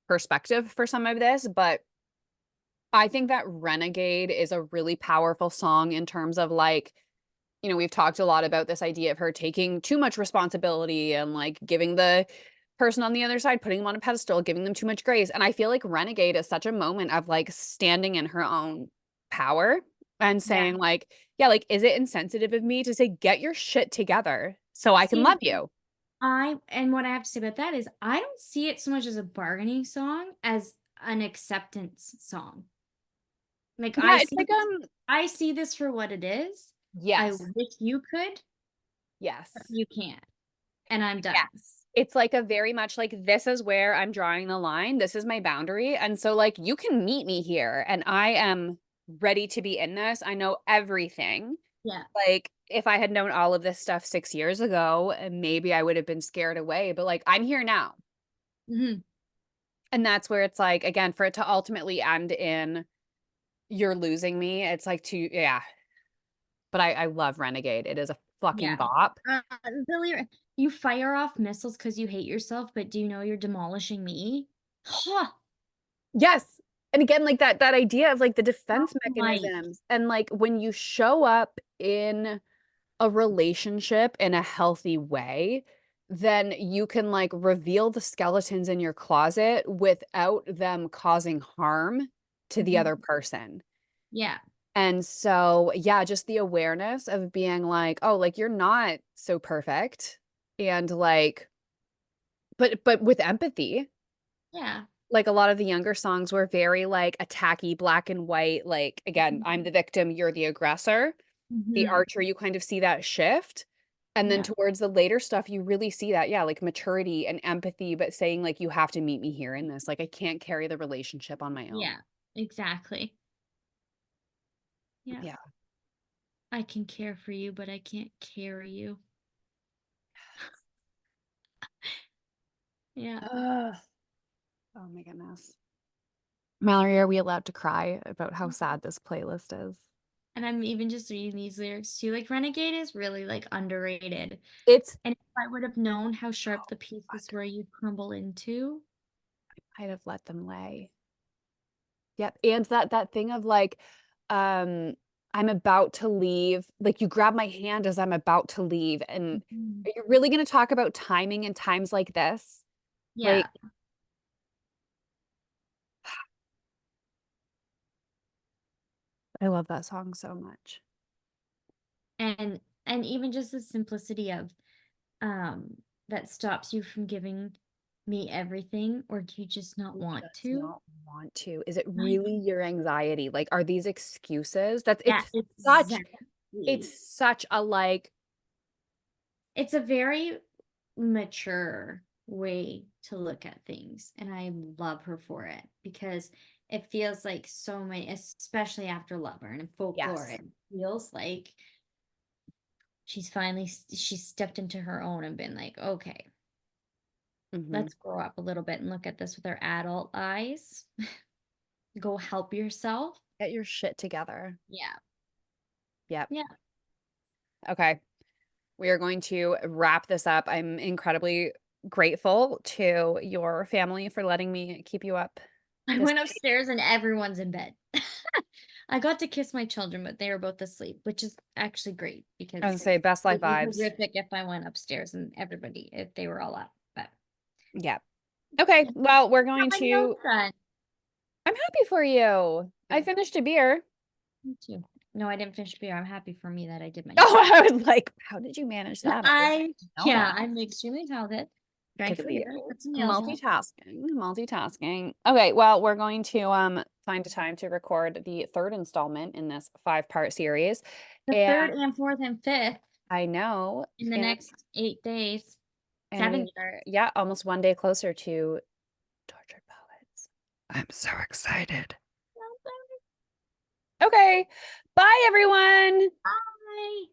perspective for some of this, but I think that Renegade is a really powerful song in terms of like, you know, we've talked a lot about this idea of her taking too much responsibility and like giving the person on the other side, putting them on a pedestal, giving them too much grace. And I feel like Renegade is such a moment of like standing in her own power and Yeah. saying, like, yeah, like, is it insensitive of me to say, get your shit together so I can See, love you? and what I have to say about that is I don't see it so much as a bargaining song as an acceptance song. Like Yeah, it's like, I see this for what it is. I yes, wish you could, but yes. you can't. And I'm done. Yes. It's like a very much like this is where I'm drawing the line. This is my boundary. And so like you can meet me here and I am ready to be in this. I know everything. Yeah. Like if I had known all of this stuff 6 years ago, maybe I would have been scared away, but like I'm here now. Hmm. And that's where it's like again for it to ultimately end in you're losing me. It's like too yeah. But I love Renegade. It is a fucking Yeah. bop. The lyric, you fire off missiles because you hate yourself, but do you know you're demolishing me? Huh. Yes. And again, like that idea of like the defense Like, mechanisms and like when you show up in a relationship in a healthy way, then you can like reveal the skeletons in your closet without them causing harm to the mhm. other person. Yeah. And so, yeah, just the awareness of being like, oh, like you're not so perfect and like but with empathy Yeah. like a lot of the younger songs were very like attacky, black and white. Like again, I'm the victim, you're the aggressor. The Hmm. Archer, you kind of see that shift. And then Yeah. towards the later stuff, you really see that, yeah, like maturity and empathy, but saying like you have to meet me here in this. Like I can't carry the relationship on my own. Yeah. Exactly. Yeah. Yeah. I can care for you, but I can't carry you. Yeah. Ugh. Oh my goodness. Mallory, are we allowed to cry about how sad this playlist is? And I'm even just reading these lyrics too. Like Renegade is really like underrated. It's And if I would have known how sharp the God, pieces were you'd crumble into. I'd have let them lay. Yep, and that thing of like, I'm about to leave, like you grab my hand as I'm about to leave, and Mhm. are you really gonna talk about timing in times like this? Like, Yeah. I love that song so much. And even just the simplicity of that stops you from giving me everything, or do you just not want Does to? not want to. Is it Like, really your anxiety? Like, are these excuses? That's yeah, such exactly. it's such a like, It's a very mature way to look at things, and I love her for it because it feels like so many, especially after Lover and Folklore, yes. it feels like she's stepped into her own and been like, okay, Mhm. let's grow up a little bit and look at this with our adult eyes. Go help yourself. Get your shit together. Yeah. Yep. Yeah. Okay. We are going to wrap this up. I'm incredibly grateful to your family for letting me keep you up I this went late. upstairs and everyone's in bed. I got to kiss my children, but they were both asleep, which is actually great I was because gonna say best life it'd be vibes. horrific if I went upstairs and everybody, if they were all up. But Yeah. Okay. yeah. Well, we're Got going my to notes done. I'm happy for you. I Yeah, finished a beer. me too. No, I didn't finish beer. I'm happy for me that I did my Oh, notes. I was like, how did you manage that? I didn't know Yeah, that. I'm extremely talented. Good for for you. you. Get some nails done. Multitasking. Okay, well, we're going to find a time to record the third installment in this 5-part series. The And third and fourth and fifth I know. in the and- next 8 days. and 7 we are, yeah, almost one day closer to Tortured Poets. I'm so excited. Okay. Bye, everyone. Bye.